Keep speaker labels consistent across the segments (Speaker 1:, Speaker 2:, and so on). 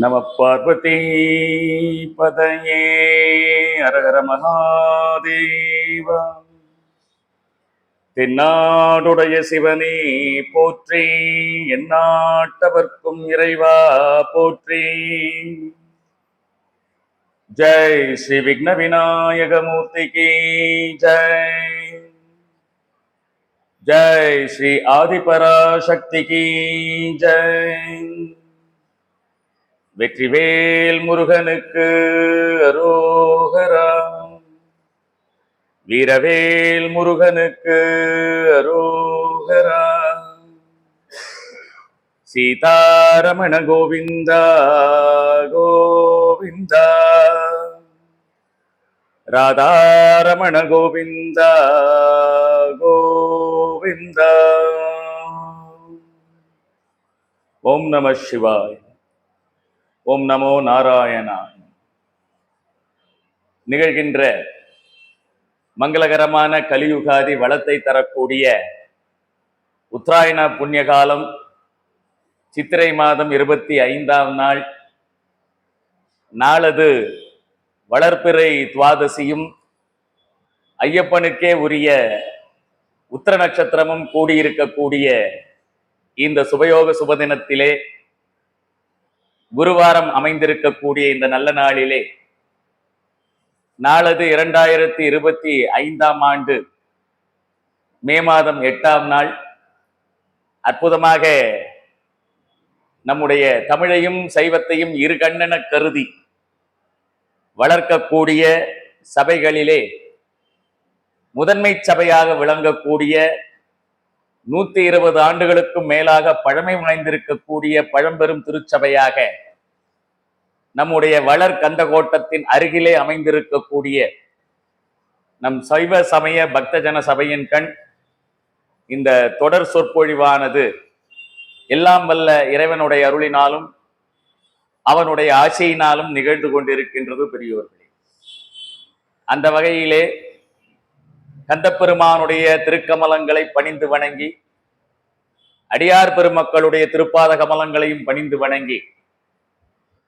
Speaker 1: நம பார்வதி பதையே அரஹர மகாதேவா. தென்னாடுடைய சிவனே போற்றி, எந்நாட்டவர்க்கும் இறைவா போற்றி. ஜெய் ஸ்ரீ விக்ன விநாயக மூர்த்திக்கு ஜெய். ஜெய் ஸ்ரீ ஆதிபராசக்திக்கு ஜெய். வெற்றிவேல் முருகனுக்கு அரோகரா. வீரவேல் முருகனுக்கு அரோகரா. சீதாரமண கோவிந்தா கோவிந்தா. ராதாரமண கோவிந்தா கோவிந்தா. ஓம் நம சிவாய. ஓம் நமோ நாராயணாய. நிகழ்கின்ற மங்களகரமான கலியுகாதி வளத்தை தரக்கூடிய உத்தராயண புண்ணியகாலம் சித்திரை மாதம் 25ஆம் நாள். நாளது வளர்ப்பிறை துவாதசியும் ஐயப்பனுக்கே உரிய உத்திர நட்சத்திரமும் கூடியிருக்கக்கூடிய இந்த சுபயோக சுபதினத்திலே, குருவாரம் அமைந்திருக்கக்கூடிய இந்த நல்ல நாளிலே, நாளது 2025ஆம் ஆண்டு மே மாதம் 8ஆம் நாள். அற்புதமாக நம்முடைய தமிழையும் சைவத்தையும் இரு கண்ணென கருதி வளர்க்கக்கூடிய சபைகளிலே முதன்மை சபையாக விளங்கக்கூடிய 120 ஆண்டுகளுக்கும் மேலாக பழமை வாய்ந்திருக்கக்கூடிய பழம்பெரும் திருச்சபையாக நம்முடைய வளர் கந்தகோட்டத்தின் அருகிலே அமைந்திருக்கக்கூடிய நம் சைவ சமய பக்தஜன சபையின் கண் இந்த தொடர் சொற்பொழிவானது எல்லாம் வல்ல இறைவனுடைய அருளினாலும் அவனுடைய ஆசையினாலும் நிகழ்ந்து கொண்டிருக்கின்றது பெரியோர்களே. அந்த வகையிலே கந்தப்பெருமானுடைய திருக்கமலங்களை பணிந்து வணங்கி, அடியார் பெருமக்களுடைய திருப்பாத கமலங்களையும் பணிந்து வணங்கி,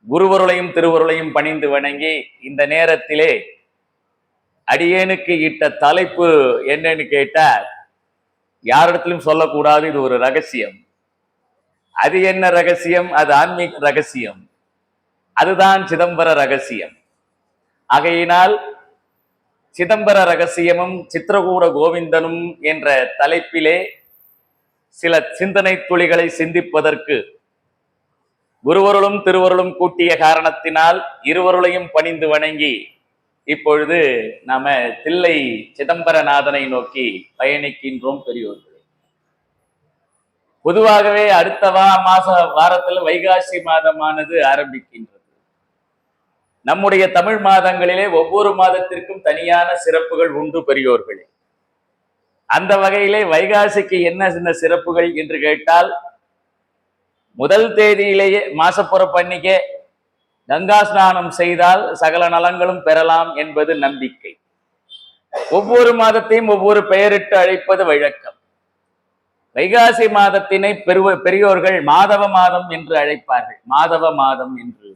Speaker 1: குருவருளையும் திருவருளையும் பணிந்து வணங்கி, இந்த நேரத்திலே அடியேனுக்கு இட்ட தலைப்பு என்னன்னு கேட்டால் யாரிடத்திலும் சொல்லக்கூடாது. இது ஒரு ரகசியம். அது என்ன ரகசியம்? அது ஆன்மீக ரகசியம். அதுதான் சிதம்பர ரகசியம். ஆகையினால் சிதம்பர ரகசியமும் சித்திரகூட கோவிந்தனும் என்ற தலைப்பிலே சில சிந்தனை துளிகளை சிந்திப்பதற்கு குருவருளும் திருவருளும் கூட்டிய காரணத்தினால் இருவருளையும் பணிந்து வணங்கி இப்பொழுது நாம தில்லை சிதம்பரநாதனை நோக்கி பயணிக்கின்றோம் பெரியோர்களே. பொதுவாகவே அடுத்த வாரத்தில் வைகாசி மாதமானது ஆரம்பிக்கின்றது. நம்முடைய தமிழ் மாதங்களிலே ஒவ்வொரு மாதத்திற்கும் தனியான சிறப்புகள் உண்டு பெரியோர்களே. அந்த வகையிலே வைகாசிக்கு என்ன சின்ன சிறப்புகள் என்று கேட்டால், முதல் தேதியிலேயே மாசப்புறப்பன்னிக்கே கங்கா ஸ்நானம் செய்தால் சகல நலங்களும் பெறலாம் என்பது நம்பிக்கை. ஒவ்வொரு மாதத்தையும் ஒவ்வொரு பெயரிட்டு அழைப்பது வழக்கம். வைகாசி மாதத்தினை பெரியோர்கள் மாதவ மாதம் என்று அழைப்பார்கள். மாதவ மாதம் என்று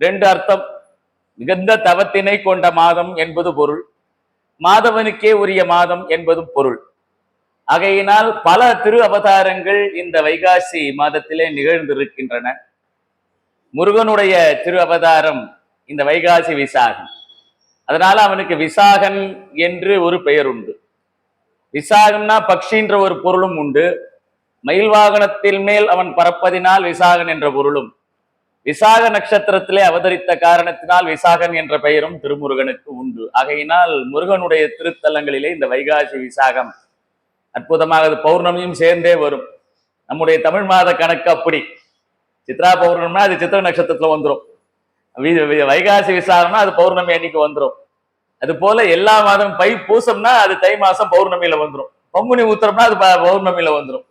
Speaker 1: 2 அர்த்தம். மிகுந்த தவத்தினை கொண்ட மாதம் என்பது பொருள், மாதவனுக்கே உரிய மாதம் என்பதும் பொருள். ஆகையினால் பல திரு அவதாரங்கள் இந்த வைகாசி மாதத்திலே நிகழ்ந்திருக்கின்றன. முருகனுடைய திரு அவதாரம் இந்த வைகாசி விசாகம். அதனால அவனுக்கு விசாகன் என்று ஒரு பெயர் உண்டு. விசாகன்னா பக்ஷின்ற ஒரு பொருளும் உண்டு. மயில் வாகனத்தின் மேல் அவன் பறப்பதினால் விசாகன் என்ற பொருளும், விசாக நட்சத்திரத்திலே அவதரித்த காரணத்தினால் விசாகன் என்ற பெயரும் திருமுருகனுக்கு உண்டு. ஆகையினால் முருகனுடைய திருத்தலங்களிலே இந்த வைகாசி விசாகம் அற்புதமாக, அது பௌர்ணமியும் சேர்ந்தே வரும். நம்முடைய தமிழ் மாத கணக்கு அப்படி. சித்ரா பௌர்ணமினா அது சித்திர நட்சத்திரத்துல வந்துடும். வைகாசி விசாகம்னா அது பௌர்ணமி அன்னைக்கு வந்துடும். அது போல எல்லா மாதம், பை பூசம்னா அது தை மாசம் பௌர்ணமியில வந்துடும். பங்குனி உத்திரம்னா அது பௌர்ணமியில வந்துடும்.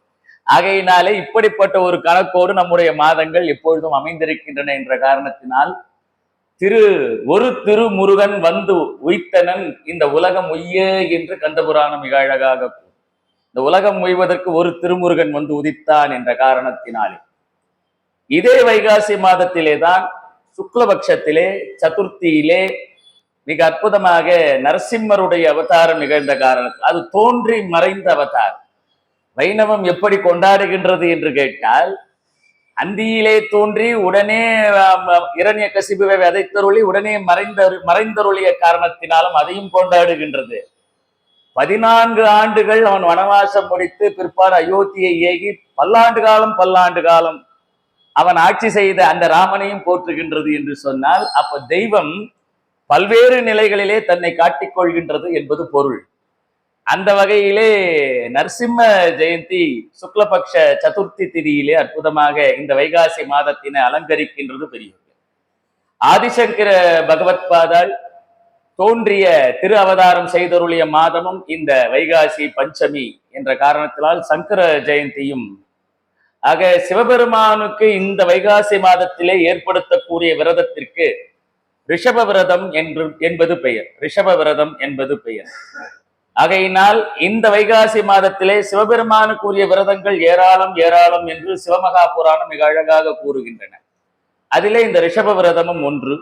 Speaker 1: ஆகையினாலே இப்படிப்பட்ட ஒரு கணக்கோடு நம்முடைய மாதங்கள் எப்பொழுதும் அமைந்திருக்கின்றன என்ற காரணத்தினால் ஒரு திருமுருகன் வந்து உய்த்தனன் இந்த உலகம் உய்ய என்று கந்தபுராணம் மிக அழகாக, இந்த உலகம் உய்வதற்கு ஒரு திருமுருகன் வந்து உதித்தான் என்ற காரணத்தினாலே இதே வைகாசி மாதத்திலே தான் சுக்லபக்ஷத்திலே சதுர்த்தியிலே மிக அற்புதமாக நரசிம்மருடைய அவதாரம் நிகழ்ந்த காரணத்தில் அது தோன்றி மறைந்த அவதாரம். வைணவம் எப்படி கொண்டாடுகின்றது என்று கேட்டால், அந்தியிலே தோன்றி உடனே இரண்ய கசிபுவை விதைத்தருளி உடனே மறைந்தருளிய காரணத்தினாலும் அதையும் கொண்டாடுகின்றது. 14 ஆண்டுகள் அவன் வனவாசம் முடித்து பிற்பாடு அயோத்தியை ஏகி பல்லாண்டு காலம் அவன் ஆட்சி செய்த அந்த ராமனையும் போற்றுகின்றது என்று சொன்னால், அப்ப தெய்வம் பல்வேறு நிலைகளிலே தன்னை காட்டிக் கொள்கின்றது என்பது பொருள். அந்த வகையிலே நரசிம்ம ஜெயந்தி சுக்லபக்ஷ சதுர்த்தி திதியிலே அற்புதமாக இந்த வைகாசி மாதத்தினை அலங்கரிக்கின்றது பெரியது. ஆதிசங்கர பகவத் பாதால் தோன்றிய திரு அவதாரம் செய்தருளிய மாதமும் இந்த வைகாசி பஞ்சமி என்ற காரணத்தினால் சங்கர ஜெயந்தியும் ஆக, சிவபெருமானுக்கு இந்த வைகாசி மாதத்திலே ஏற்படுத்தக்கூடிய விரதத்திற்கு ரிஷப விரதம் என்பது பெயர். ரிஷப விரதம் என்பது பெயர். ஆகையினால் இந்த வைகாசி மாதத்திலே சிவபெருமானுக்குரிய விரதங்கள் ஏராளம் ஏராளம் என்று சிவமகா புராணம் மிக அழகாக கூறுகின்றன. அதிலே இந்த ரிஷப விரதமும் ஒன்று.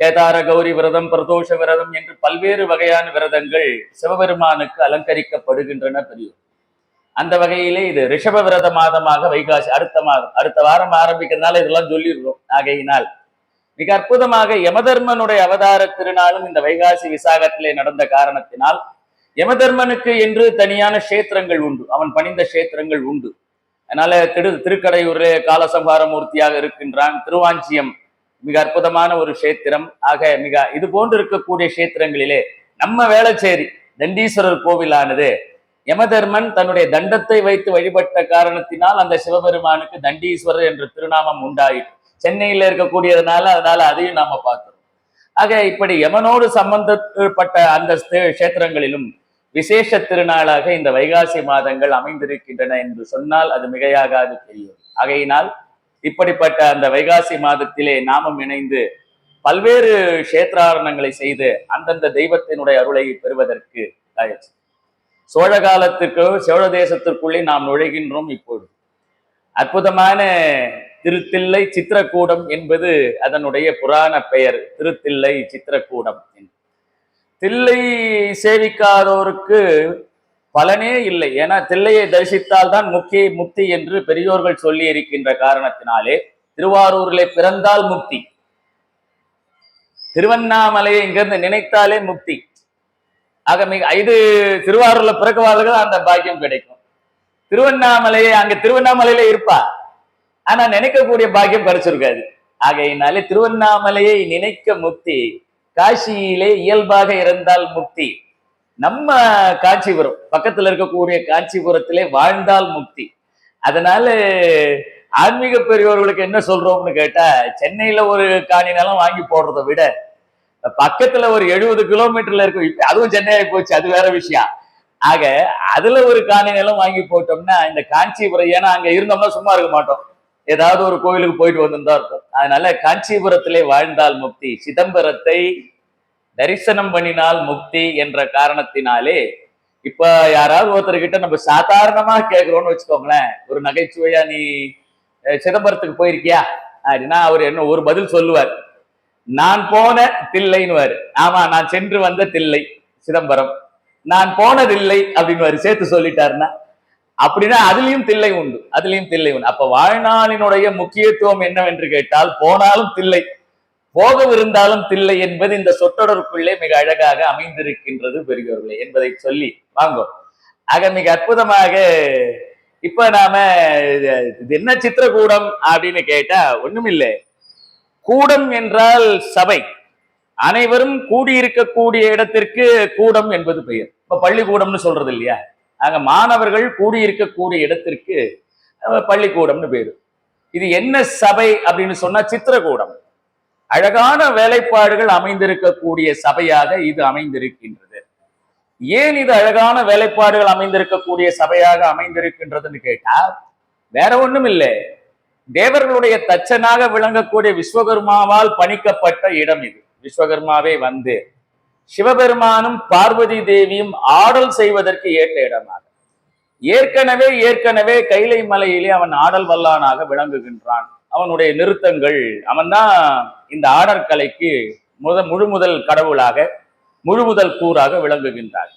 Speaker 1: கேதார கௌரி விரதம், பிரதோஷ விரதம் என்று பல்வேறு வகையான விரதங்கள் சிவபெருமானுக்கு அலங்கரிக்கப்படுகின்றன பெரியோர். அந்த வகையிலே இது ரிஷப விரத மாதமாக வைகாசி அடுத்த வாரம் ஆரம்பிக்கிறதுனால இதெல்லாம் சொல்லிடுறோம். ஆகையினால் மிக அற்புதமாக யமதர்மனுடைய அவதார திருநாளும் இந்த வைகாசி விசாகத்திலே நடந்த காரணத்தினால் யமதர்மனுக்கு என்று தனியான கஷேத்திரங்கள் உண்டு, அவன் பணிந்த கஷேத்திரங்கள் உண்டு. அதனால திருக்கடையூரிலே காலசம்ஹார மூர்த்தியாக இருக்கின்றான். திருவாஞ்சியம் மிக அற்புதமான ஒரு கஷேத்திரம். ஆக மிக இது போன்று இருக்கக்கூடிய கஷேத்திரங்களிலே நம்ம வேளச்சேரி தண்டீஸ்வரர் கோவிலானது யமதர்மன் தன்னுடைய தண்டத்தை வைத்து வழிபட்ட காரணத்தினால் அந்த சிவபெருமானுக்கு தண்டீஸ்வரர் என்ற திருநாமம் உண்டாயிற்று. சென்னையில இருக்கக்கூடியதுனால அதனால அதையும் நாம பார்க்கிறோம். ஆக இப்படி யமனோடு சம்பந்தப்பட்ட அந்த கஷேத்திரங்களிலும் விசேஷ திருநாளாக இந்த வைகாசி மாதங்கள் அமைந்திருக்கின்றன என்று சொன்னால் அது மிகையாகாது தெரியும். ஆகையினால் இப்படிப்பட்ட அந்த வைகாசி மாதத்திலே நாமும் இணைந்து பல்வேறு கஷேத்திராரணங்களை செய்து அந்தந்த தெய்வத்தினுடைய அருளை பெறுவதற்கு சோழ காலத்துக்கு சோழ தேசத்திற்குள்ளே நாம் நுழைகின்றோம். இப்போது அற்புதமான திருத்தில்லை சித்திரக்கூடம் என்பது அதனுடைய புராண பெயர். திருத்தில்லை சித்திரக்கூடம். தில்லை சேவிக்காதோருக்கு பலனே இல்லை. ஏன்னா தில்லையை தரிசித்தால் தான் முக்தி என்று பெரியோர்கள் சொல்லி இருக்கின்ற காரணத்தினாலே திருவாரூரிலே பிறந்தால் முக்தி, திருவண்ணாமலையை இங்கிருந்து நினைத்தாலே முக்தி. ஆக இது திருவாரூர்ல பிறக்கவார்கள் அந்த பாக்கியம் கிடைக்கும். திருவண்ணாமலையை அங்க திருவண்ணாமலையில இருப்பா, ஆனா நினைக்கக்கூடிய பாக்கியம் கிடைச்சிருக்காது. ஆகையினாலே திருவண்ணாமலையை நினைக்க முக்தி, காசியிலே இயல்பாக இருந்தால் முக்தி, நம்ம காஞ்சிபுரம் பக்கத்துல இருக்கக்கூடிய காஞ்சிபுரத்திலே வாழ்ந்தால் முக்தி. அதனால ஆன்மீக பெரியவர்களுக்கு என்ன சொல்றோம்னு கேட்டா, சென்னையில ஒரு காணி நிலம் வாங்கி போடுறதை விட பக்கத்துல ஒரு 70 கிலோமீட்டர்ல இருக்கும், அதுவும் சென்னையாகி போச்சு, அது வேற விஷயம். ஆக அதுல ஒரு காணி நிலம் வாங்கி போட்டோம்னா இந்த காஞ்சிபுரம், ஏன்னா அங்க இருந்தோம்னா சும்மா இருக்க மாட்டோம், ஏதாவது ஒரு கோவிலுக்கு போயிட்டு வந்துதான் இருக்கும். அதனால காஞ்சிபுரத்திலே வாழ்ந்தால் முக்தி, சிதம்பரத்தை தரிசனம் பண்ணினால் முக்தி என்ற காரணத்தினாலே இப்ப யாராவது ஒருத்தர்கிட்ட நம்ம சாதாரணமா கேட்கிறோம்னு வச்சுக்கோங்களேன், ஒரு நகைச்சுவையா நீ சிதம்பரத்துக்கு போயிருக்கியா அப்படின்னா அவர் என்ன ஒரு பதில் சொல்லுவார், நான் போன தில்லைன்னு. ஆமா, நான் சென்று வந்த தில்லை சிதம்பரம், நான் போனதில்லை அப்படின்னு சேர்த்து சொல்லிட்டாருன்னா, அப்படின்னா அதுலயும் தில்லை உண்டு, அதுலயும் தில்லை உண்டு. அப்ப வாழ்நாளினுடைய முக்கியத்துவம் என்னவென்று கேட்டால், போனாலும் தில்லை, போகவிருந்தாலும் தில்லை என்பது இந்த சொற்றொடருக்குள்ளே மிக அழகாக அமைந்திருக்கின்றது பெரியோர்களே என்பதை சொல்லி வாங்கோ. ஆக மிக அற்புதமாக இப்ப நாம இது என்ன சித்திரக்கூடம் அப்படின்னு கேட்டா ஒண்ணுமில்லை, கூடம் என்றால் சபை, அனைவரும் கூடியிருக்கக்கூடிய இடத்திற்கு கூடம் என்பது பெயர். இப்ப பள்ளிக்கூடம்னு சொல்றது இல்லையா, ஆக மாணவர்கள் கூடியிருக்கக்கூடிய இடத்திற்கு பள்ளிக்கூடம்னு பேரு. இது என்ன சபை அப்படின்னு சொன்னா சித்திரக்கூடம், அழகான வேலைப்பாடுகள் அமைந்திருக்கக்கூடிய சபையாக இது அமைந்திருக்கின்றது. ஏன் இது அழகான வேலைப்பாடுகள் அமைந்திருக்கக்கூடிய சபையாக அமைந்திருக்கின்றதுன்னு கேட்டா வேற ஒண்ணும் இல்லை, தேவர்களுடைய தச்சனாக விளங்கக்கூடிய விஸ்வகர்மாவால் பணிக்கப்பட்ட இடம் இது. விஸ்வகர்மாவே வந்து சிவபெருமானும் பார்வதி தேவியும் ஆடல் செய்வதற்கு ஏற்ற இடமாக, ஏற்கனவே கைலை மலையிலே அவன் ஆடல் வல்லானாக விளங்குகின்றான். அவனுடைய நிறுத்தங்கள், அவன்தான் இந்த ஆடற் கலைக்கு முழுமுதல் கடவுளாக, முழுமுதல் கூறாக விளங்குகின்றார்.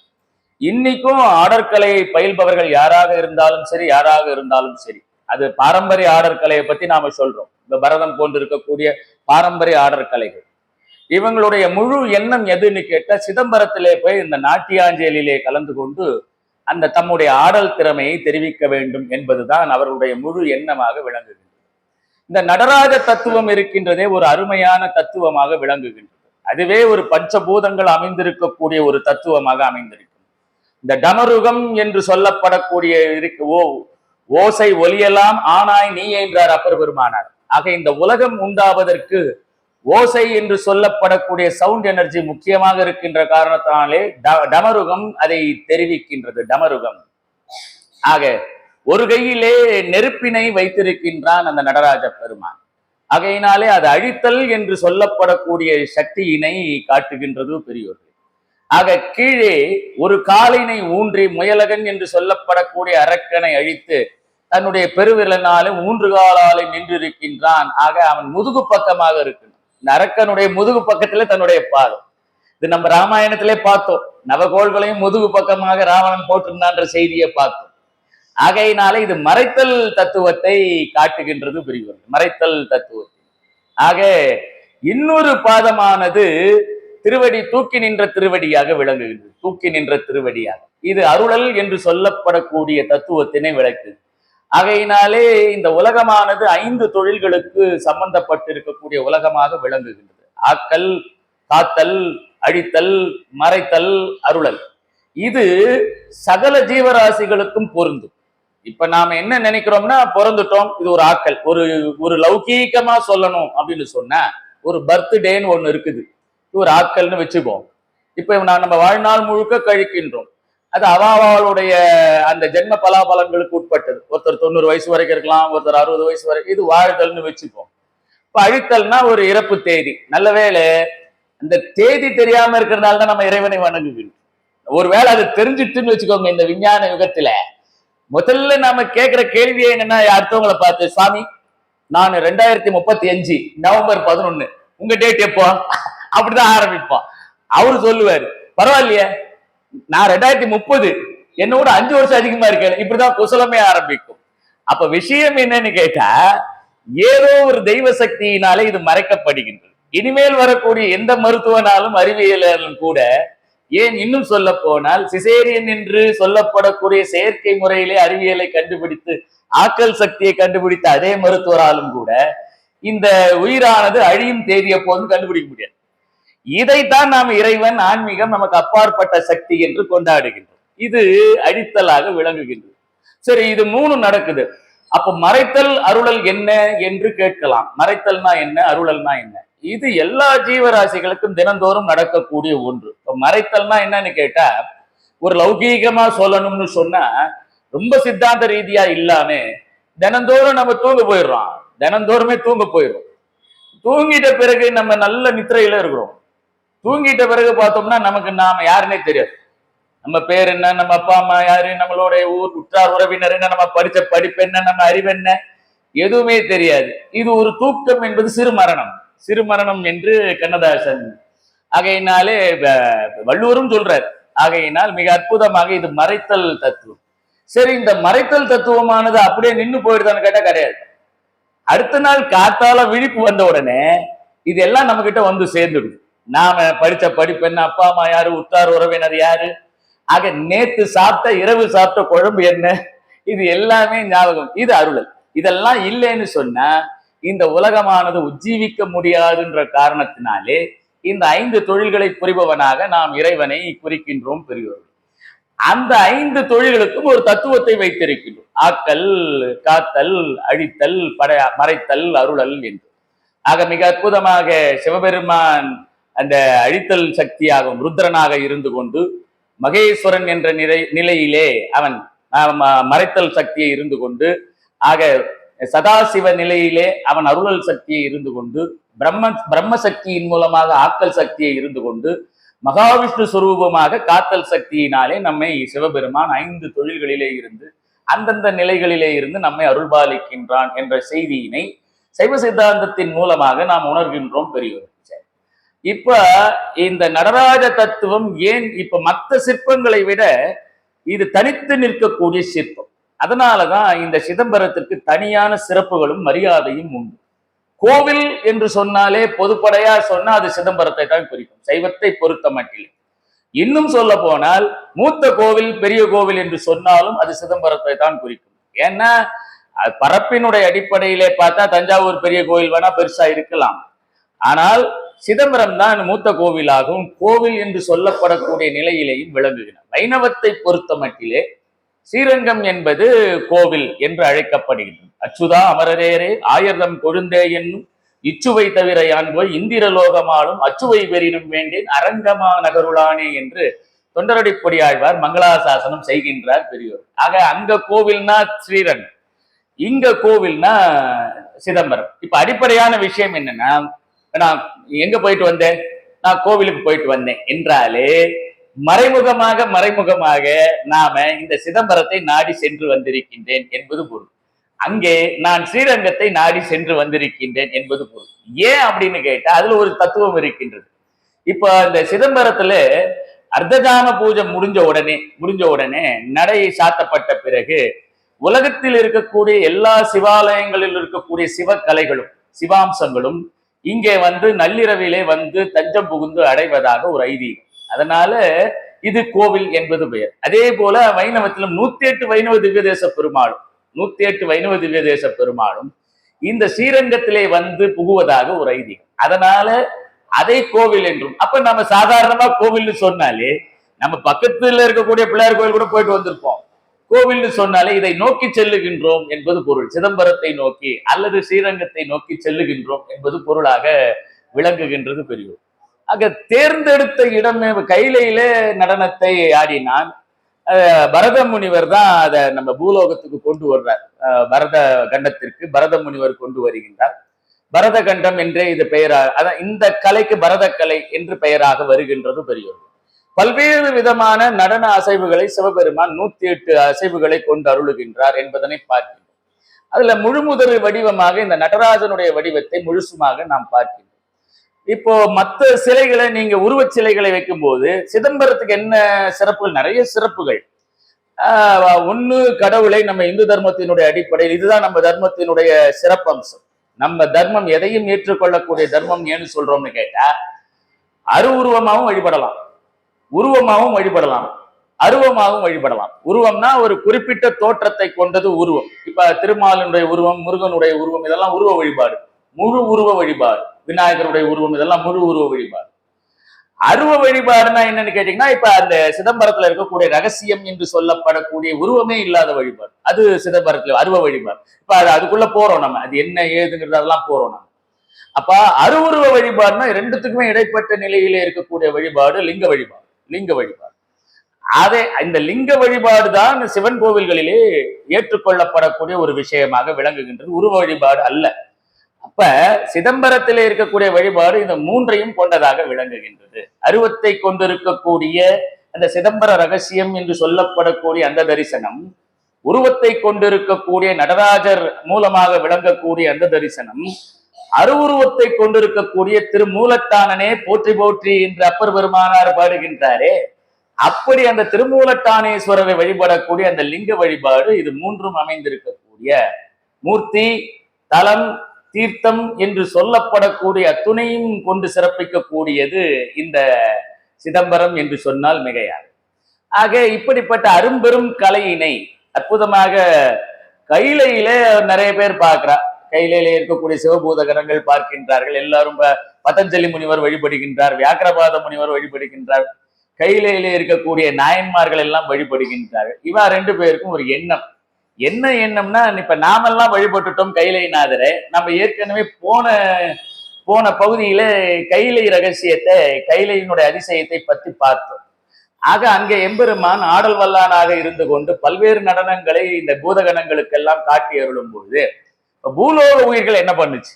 Speaker 1: இன்னைக்கும் ஆடற்கலையை பயில்பவர்கள் யாராக இருந்தாலும் சரி, யாராக இருந்தாலும் சரி, அது பாரம்பரிய ஆடற்கலையை பத்தி நாம சொல்றோம். இந்த பரதம் போன்று இருக்கக்கூடிய பாரம்பரிய ஆடற்கலைகள், இவங்களுடைய முழு எண்ணம் எதுன்னு கேட்டா, சிதம்பரத்திலே போய் இந்த நாட்டியாஞ்சலியிலே கலந்து கொண்டு அந்த தம்முடைய ஆடல் திறமையை தெரிவிக்க வேண்டும் என்பதுதான் அவர்களுடைய முழு எண்ணமாக விளங்குகின்றது. இந்த நடராஜ தத்துவம் இருக்கின்றதே ஒரு அருமையான தத்துவமாக விளங்குகின்றது. அதுவே ஒரு பஞ்சபூதங்கள் அமைந்திருக்கக்கூடிய ஒரு தத்துவமாக அமைந்திருக்கும். இந்த டமருகம் என்று சொல்லப்படக்கூடிய ஓசை ஒலியெல்லாம் ஆனாய் நீ என்றார் அப்பர் பெருமானார். ஆக இந்த உலகம் உண்டாவதற்கு ஓசை என்று சொல்லப்படக்கூடிய சவுண்ட் எனர்ஜி முக்கியமாக இருக்கின்ற காரணத்தினாலே டமருகம் அதை தெரிவிக்கின்றது. டமருகம். ஆக ஒரு கையிலே நெருப்பினை வைத்திருக்கின்றான் அந்த நடராஜ பெருமான். ஆகையினாலே அது அழித்தல் என்று சொல்லப்படக்கூடிய சக்தியினை காட்டுகின்றது பெரியோர்கள். ஆக கீழே ஒரு காலினை ஊன்றி முயலகன் என்று சொல்லப்படக்கூடிய அரக்கனை அழித்து தன்னுடைய பெருவிரலினாலே ஊன்று காலாலை நின்றிருக்கின்றான். ஆக அவன் முதுகு பக்கமாக இருக்கின்றான். இந்த அரக்கனுடைய முதுகு பக்கத்திலே தன்னுடைய பாதம். இது நம்ம ராமாயணத்திலே பார்த்தோம். நவகோள்களையும் முதுகு பக்கமாக ராவணன் போட்டிருந்தான்ற செய்தியை பார்த்தோம். ஆகையினாலே இது மறைத்தல் தத்துவத்தை காட்டுகின்றது பெரியவர்கள். மறைத்தல் தத்துவத்தை. ஆக இன்னொரு பாதமானது திருவடி தூக்கி நின்ற திருவடியாக விளங்குகின்றது. தூக்கி நின்ற திருவடியாக இது அருளல் என்று சொல்லப்படக்கூடிய தத்துவத்தினை விளக்குது. ஆகையினாலே இந்த உலகமானது 5 தொழில்களுக்கு சம்பந்தப்பட்டிருக்கக்கூடிய உலகமாக விளங்குகின்றது. ஆக்கல், காத்தல், அழித்தல், மறைத்தல், அருளல். இது சகல ஜீவராசிகளுக்கும் பொருந்தும். இப்ப நாம என்ன நினைக்கிறோம்னா, பிறந்துட்டோம், இது ஒரு ஆக்கல். ஒரு லௌகீகமா சொல்லணும் அப்படின்னு சொன்னா, ஒரு பர்த்டேன்னு ஒண்ணு இருக்குது, இது ஒரு ஆக்கல்னு வச்சுப்போம். இப்ப நம்ம வாழ்நாள் முழுக்க கழிக்கின்றோம். அது அவளுடைய அந்த ஜென்ம பலாபலன்களுக்கு உட்பட்டது. ஒருத்தர் 90 வயசு வரைக்கும் இருக்கலாம், ஒருத்தர் 60 வயசு வரைக்கும். இது வாழ்தல்னு வச்சுப்போம். இப்ப அழித்தல்னா ஒரு இறப்பு தேதி. நல்ல வேளை அந்த தேதி தெரியாம இருக்கிறதுனால தான் நம்ம இறைவனை வணங்குகிறோம். ஒருவேளை அது தெரிஞ்சிட்டுன்னு வச்சுக்கோங்க, இந்த விஞ்ஞான யுகத்துல முதல்ல நாம கேட்கிற கேள்வியே என்னன்னா, அடுத்தவங்களை பார்த்து, சுவாமி நான் 2035 நவம்பர் 11, உங்க டேட் எப்போ? அப்படிதான் ஆரம்பிப்போம். அவரு சொல்லுவாரு, பரவாயில்லையே நான் 2030, என்னோட 5 வருஷம் அதிகமா இருக்கேன். இப்படிதான் குசலமே ஆரம்பிக்கும். அப்ப விஷயம் என்னன்னு கேட்டா, ஏதோ ஒரு தெய்வ சக்தியினாலே இது மறைக்கப்படுகின்றது. இனிமேல் வரக்கூடிய எந்த மருத்துவனாலும் அறிவியலும் கூட, ஏன் இன்னும் சொல்ல போனால் சிசேரியன் என்று சொல்லப்படக்கூடிய செயற்கை முறையிலே அறிவியலை கண்டுபிடித்து ஆக்கல் சக்தியை கண்டுபிடித்த அதே மருத்துவராலும் கூட இந்த உயிரானது அழியும் தேதியை போதும் கண்டுபிடிக்க முடியாது. இதைத்தான் நாம் இறைவன், ஆன்மீகம், நமக்கு அப்பாற்பட்ட சக்தி என்று கொண்டாடுகின்றோம். இது அழித்தலாக விளங்குகின்றது. சரி, இது 3 நடக்குது. அப்ப மறைத்தல் அருளல் என்ன என்று கேட்கலாம். மறைத்தல்னா என்ன, அருளல்னா என்ன? இது எல்லா ஜீவராசிகளுக்கும் தினந்தோறும் நடக்கக்கூடிய ஒன்று. இப்ப மறைத்தல்னா என்னன்னு கேட்டா, ஒரு லௌகீகமா சொல்லணும்னு சொன்னா, ரொம்ப சித்தாந்த ரீதியா இல்லாம தினந்தோறும் நம்ம தூங்க போயிடுறோம். தினந்தோறுமே தூங்க போயிடும். தூங்கிட்ட பிறகு நம்ம நல்ல நித்திரையில இருக்கிறோம். தூங்கிட்ட பிறகு பார்த்தோம்னா நமக்கு நாம யாருன்னே தெரியாது. நம்ம பேர் என்ன, நம்ம அப்பா அம்மா யாரு, நம்மளுடைய ஊர் உற்றார் உறவினர் என்ன, நம்ம படிச்ச படிப்பு என்ன, நம்ம அறிவு என்ன, எதுவுமே தெரியாது. இது ஒரு தூக்கம் என்பது சிறு மரணம். சிறு மரணம் என்று கண்ணதாசன். ஆகையினாலே வள்ளுவரும் சொல்றார். ஆகையினால் மிக அற்புதமாக இது மறைத்தல் தத்துவம். சரி, இந்த மறைத்தல் தத்துவமானது அப்படியே நின்று போயிடுதான்னு கேட்டா கிடையாது. அடுத்த நாள் காத்தால விழிப்பு வந்த உடனே இதெல்லாம் நம்ம கிட்ட வந்து சேர்ந்துடுது. நாம படிச்ச படிப்பு என்ன, அப்பா அம்மா யாரு, உற்றார் உறவினர் யாரு, ஆக நேத்து சாப்பிட்ட இரவு சாப்பிட்ட குழம்பு என்ன, இது எல்லாமே ஞாபகம். இது அருளல். இதெல்லாம் இல்லைன்னு சொன்னா இந்த உலகமானது உஜ்ஜீவிக்க முடியாதுன்ற காரணத்தினாலே இந்த 5 தொழில்களை புரிபவனாக நாம் இறைவனை குறிக்கின்றோம் பெரியோர்கள். அந்த 5 தொழில்களுக்கும் ஒரு தத்துவத்தை வைத்திருக்கின்றோம். ஆக்கல், காத்தல், அழித்தல், மறைத்தல், அருளல் என்று. ஆக மிக அற்புதமாக சிவபெருமான் அந்த அழித்தல் சக்தியாகவும் ருத்ரனாக இருந்து கொண்டு, மகேஸ்வரன் என்ற நிலையிலே அவன் மறைத்தல் சக்தியை இருந்து கொண்டு, ஆக சதாசிவ நிலையிலே அவன் அருளல் சக்தியை இருந்து கொண்டு, பிரம்ம சக்தியின் மூலமாக ஆக்கல் சக்தியை இருந்து கொண்டு, மகாவிஷ்ணு சுரூபமாக காத்தல் சக்தியினாலே நம்மை சிவபெருமான் 5 தொழில்களிலே இருந்து அந்தந்த நிலைகளிலே இருந்து நம்மை அருள்பாலிக்கின்றான் என்ற செய்தியினை சைவ சித்தாந்தத்தின் மூலமாக நாம் உணர்கின்றோம் பெரியோர். இப்ப இந்த நடராஜ தத்துவம் ஏன் இப்ப மற்ற சிற்பங்களை விட இது தனித்து நிற்கக்கூடிய சிற்பம். அதனாலதான் இந்த சிதம்பரத்திற்கு தனியான சிறப்புகளும் மரியாதையும் உண்டு. கோவில் என்று சொன்னாலே பொதுப்படையா சொன்னா அது சிதம்பரத்தை தான் குறிக்கும், சைவத்தை பொறுத்த மட்டில். இன்னும் சொல்ல போனால் மூத்த கோவில் பெரிய கோவில் என்று சொன்னாலும் அது சிதம்பரத்தை தான் குறிக்கும். ஏன்னா பரப்பினுடைய அடிப்படையிலே பார்த்தா தஞ்சாவூர் பெரிய கோவில் வேணா பெருசா இருக்கலாம், ஆனால் சிதம்பரம் தான் மூத்த கோவிலாகவும் கோவில் என்று சொல்லப்படக்கூடிய நிலையிலேயும் விளங்குகிறார். வைணவத்தை பொறுத்த மட்டிலே ஸ்ரீரங்கம் என்பது கோவில் என்று அழைக்கப்படுகின்றது. அச்சுதா அமரரேரே ஆயிரம் கொழுந்தே என்னும் இச்சுவை தவிர யான் போய் இந்திரலோகமாலும் அச்சுவை பெறினும் வேண்டேன் அரங்கமா நகருளானே என்று தொண்டரடிப்பொடி ஆழ்வார் மங்களாசாசனம் செய்கின்றார் பெரியோர். ஆக அங்க கோவில்னா ஸ்ரீரங்கம், இங்க கோவில்னா சிதம்பரம். இப்ப அடிப்படையான விஷயம் என்னன்னா, நான் எங்க போயிட்டு வந்தேன், நான் கோவிலுக்கு போயிட்டு வந்தேன் என்றாலே மறைமுகமாக நாம இந்த சிதம்பரத்தை நாடி சென்று வந்திருக்கின்றேன் என்பது பொருள். அங்கே நான் ஸ்ரீரங்கத்தை நாடி சென்று வந்திருக்கின்றேன் என்பது பொருள். ஏன் அப்படின்னு கேட்டா அதுல ஒரு தத்துவம் இருக்கின்றது. இப்ப இந்த சிதம்பரத்துல அர்த்தஜாம பூஜை முடிஞ்ச உடனே நடை சாத்தப்பட்ட பிறகு உலகத்தில் இருக்கக்கூடிய எல்லா சிவாலயங்களில் இருக்கக்கூடிய சிவக்கலைகளும் சிவாம்சங்களும் இங்கே வந்து நள்ளிரவிலே வந்து தஞ்சம் புகுந்து அடைவதாக ஒரு ஐதீகம். அதனால இது கோவில் என்பது பெயர். அதே போல வைணவத்திலும் 108 வைணவ திவ்ய தேச பெருமாளும் இந்த ஸ்ரீரங்கத்திலே வந்து புகுவதாக ஒரு ஐதீகம். அதனால அதை கோவில் என்றும். அப்ப நம்ம சாதாரணமா கோவில்னு சொன்னாலே நம்ம பக்கத்துல இருக்கக்கூடிய பிள்ளையார் கோவில் கூட போயிட்டு வந்திருப்போம். கோவில்னு சொன்னாலே இதை நோக்கி செல்லுகின்றோம் என்பது பொருள். சிதம்பரத்தை நோக்கி அல்லது ஸ்ரீரங்கத்தை நோக்கி செல்லுகின்றோம் என்பது பொருளாக விளங்குகின்றது பெரியோர். ஆக தேர்ந்தெடுத்த இடமே கைலையில நடனத்தை ஆடினான். பரத முனிவர் தான் அதை நம்ம பூலோகத்துக்கு கொண்டு வர்றார். பரத கண்டத்திற்கு பரத முனிவர் கொண்டு வருகின்றார். பரத கண்டம் என்றே இது பெயராக, அதான் இந்த கலைக்கு பரத கலை என்று பெயராக வருகின்றது பெரியோர். பல்வேறு விதமான நடன அசைவுகளை சிவபெருமான் 108 அசைவுகளை கொண்டு அருளுகின்றார் என்பதனை பார்க்கின்றோம். அதுல முழுமுதல் வடிவமாக இந்த நடராஜனுடைய வடிவத்தை முழுசுமாக நாம் பார்க்கின்றோம். இப்போ மற்ற சிலைகளை நீங்க உருவச் சிலைகளை வைக்கும் போது சிதம்பரத்துக்கு என்ன சிறப்புகள், நிறைய சிறப்புகள். ஒண்ணு, கடவுளை நம்ம இந்து தர்மத்தினுடைய அடிப்படையில் இதுதான் நம்ம தர்மத்தினுடைய சிறப்பம்சம். நம்ம தர்மம் எதையும் ஏற்றுக்கொள்ளக்கூடிய தர்மம் ஏன்னு சொல்றோம்னு கேட்டா, அருவுருவமாகவும் வழிபடலாம், உருவமாகவும் வழிபடலாம், அருவமாகவும் வழிபடலாம். உருவம்னா ஒரு குறிப்பிட்ட தோற்றத்தை கொண்டது உருவம். இப்ப திருமாலினுடைய உருவம், முருகனுடைய உருவம், இதெல்லாம் உருவ வழிபாடு. முழு உருவ வழிபாடு. விநாயகருடைய உருவம், இதெல்லாம் முழு உருவ வழிபாடு. அருவ வழிபாடுனா என்னன்னு கேட்டீங்கன்னா, இப்ப அந்த சிதம்பரத்துல இருக்கக்கூடிய ரகசியம் என்று சொல்லப்படக்கூடிய உருவமே இல்லாத வழிபாடு, அது சிதம்பரத்துல அருவ வழிபாடு. இப்ப அதுக்குள்ள போறோம் நம்ம, அது என்ன ஏதுங்கிறது அதெல்லாம் போறோம் நம்ம. அப்ப அருவுருவ வழிபாடுனா ரெண்டுத்துக்குமே இடைப்பட்ட நிலையிலே இருக்கக்கூடிய வழிபாடு லிங்க வழிபாடு. அதே இந்த லிங்க வழிபாடு தான் சிவன் கோவில்களிலே ஏற்றுக்கொள்ளப்படக்கூடிய ஒரு விஷயமாக விளங்குகின்றது, உருவ வழிபாடு அல்ல. அப்ப சிதம்பரத்திலே இருக்கக்கூடிய வழிபாடு இந்த மூன்றையும் கொண்டதாக விளங்குகின்றது. அருவத்தை கொண்டிருக்கக்கூடிய அந்த சிதம்பர ரகசியம் என்று சொல்லப்படக்கூடிய அந்த தரிசனம், உருவத்தை கொண்டிருக்கக்கூடிய நடராஜர் மூலமாக விளங்கக்கூடிய அந்த தரிசனம், அருவுருவத்தை கொண்டிருக்கக்கூடிய திருமூலட்டானனே போற்றி போற்றி என்று அப்பர் பெருமானார் பாடுகின்றாரே, அப்படி அந்த திருமூலட்டானேஸ்வரரை வழிபடக்கூடிய அந்த லிங்க வழிபாடு, இது மூன்றும் அமைந்திருக்கக்கூடிய மூர்த்தி, தலம், தீர்த்தம் என்று சொல்லப்படக்கூடிய அத்துணையும் கொண்டு சிறப்பிக்கக்கூடியது இந்த சிதம்பரம் என்று சொன்னால் மிகையாது. ஆக இப்படிப்பட்ட அரும்பெரும் கலையினை அற்புதமாக கைலையில நிறைய பேர் பார்க்கிறா. கைலையில இருக்கக்கூடிய சிவபூதகரங்கள் பார்க்கின்றார்கள். எல்லாரும் பதஞ்சலி முனிவர் வழிபடுகின்றார், வியாக்கிரபாத முனிவர் வழிபடுகின்றார், கைலையில இருக்கக்கூடிய நாயன்மார்கள் எல்லாம் வழிபடுகின்றார்கள். இவா ரெண்டு பேருக்கும் ஒரு எண்ணம். என்ன எண்ணம்னா, இப்ப நாமெல்லாம் வழிபட்டுட்டோம் கைலைநாதரை. நம்ம ஏற்கனவே போன பகுதியில கைலை ரகசியத்தை, கைலையினுடைய அதிசயத்தை பத்தி பார்த்தோம். ஆக அங்கே எம்பெருமான் ஆடல் வல்லானாக இருந்து கொண்டு பல்வேறு நடனங்களை இந்த பூதகணங்களுக்கெல்லாம் காட்டி அருளும் பொழுது பூலோக உயிர்கள் என்ன பண்ணுச்சு,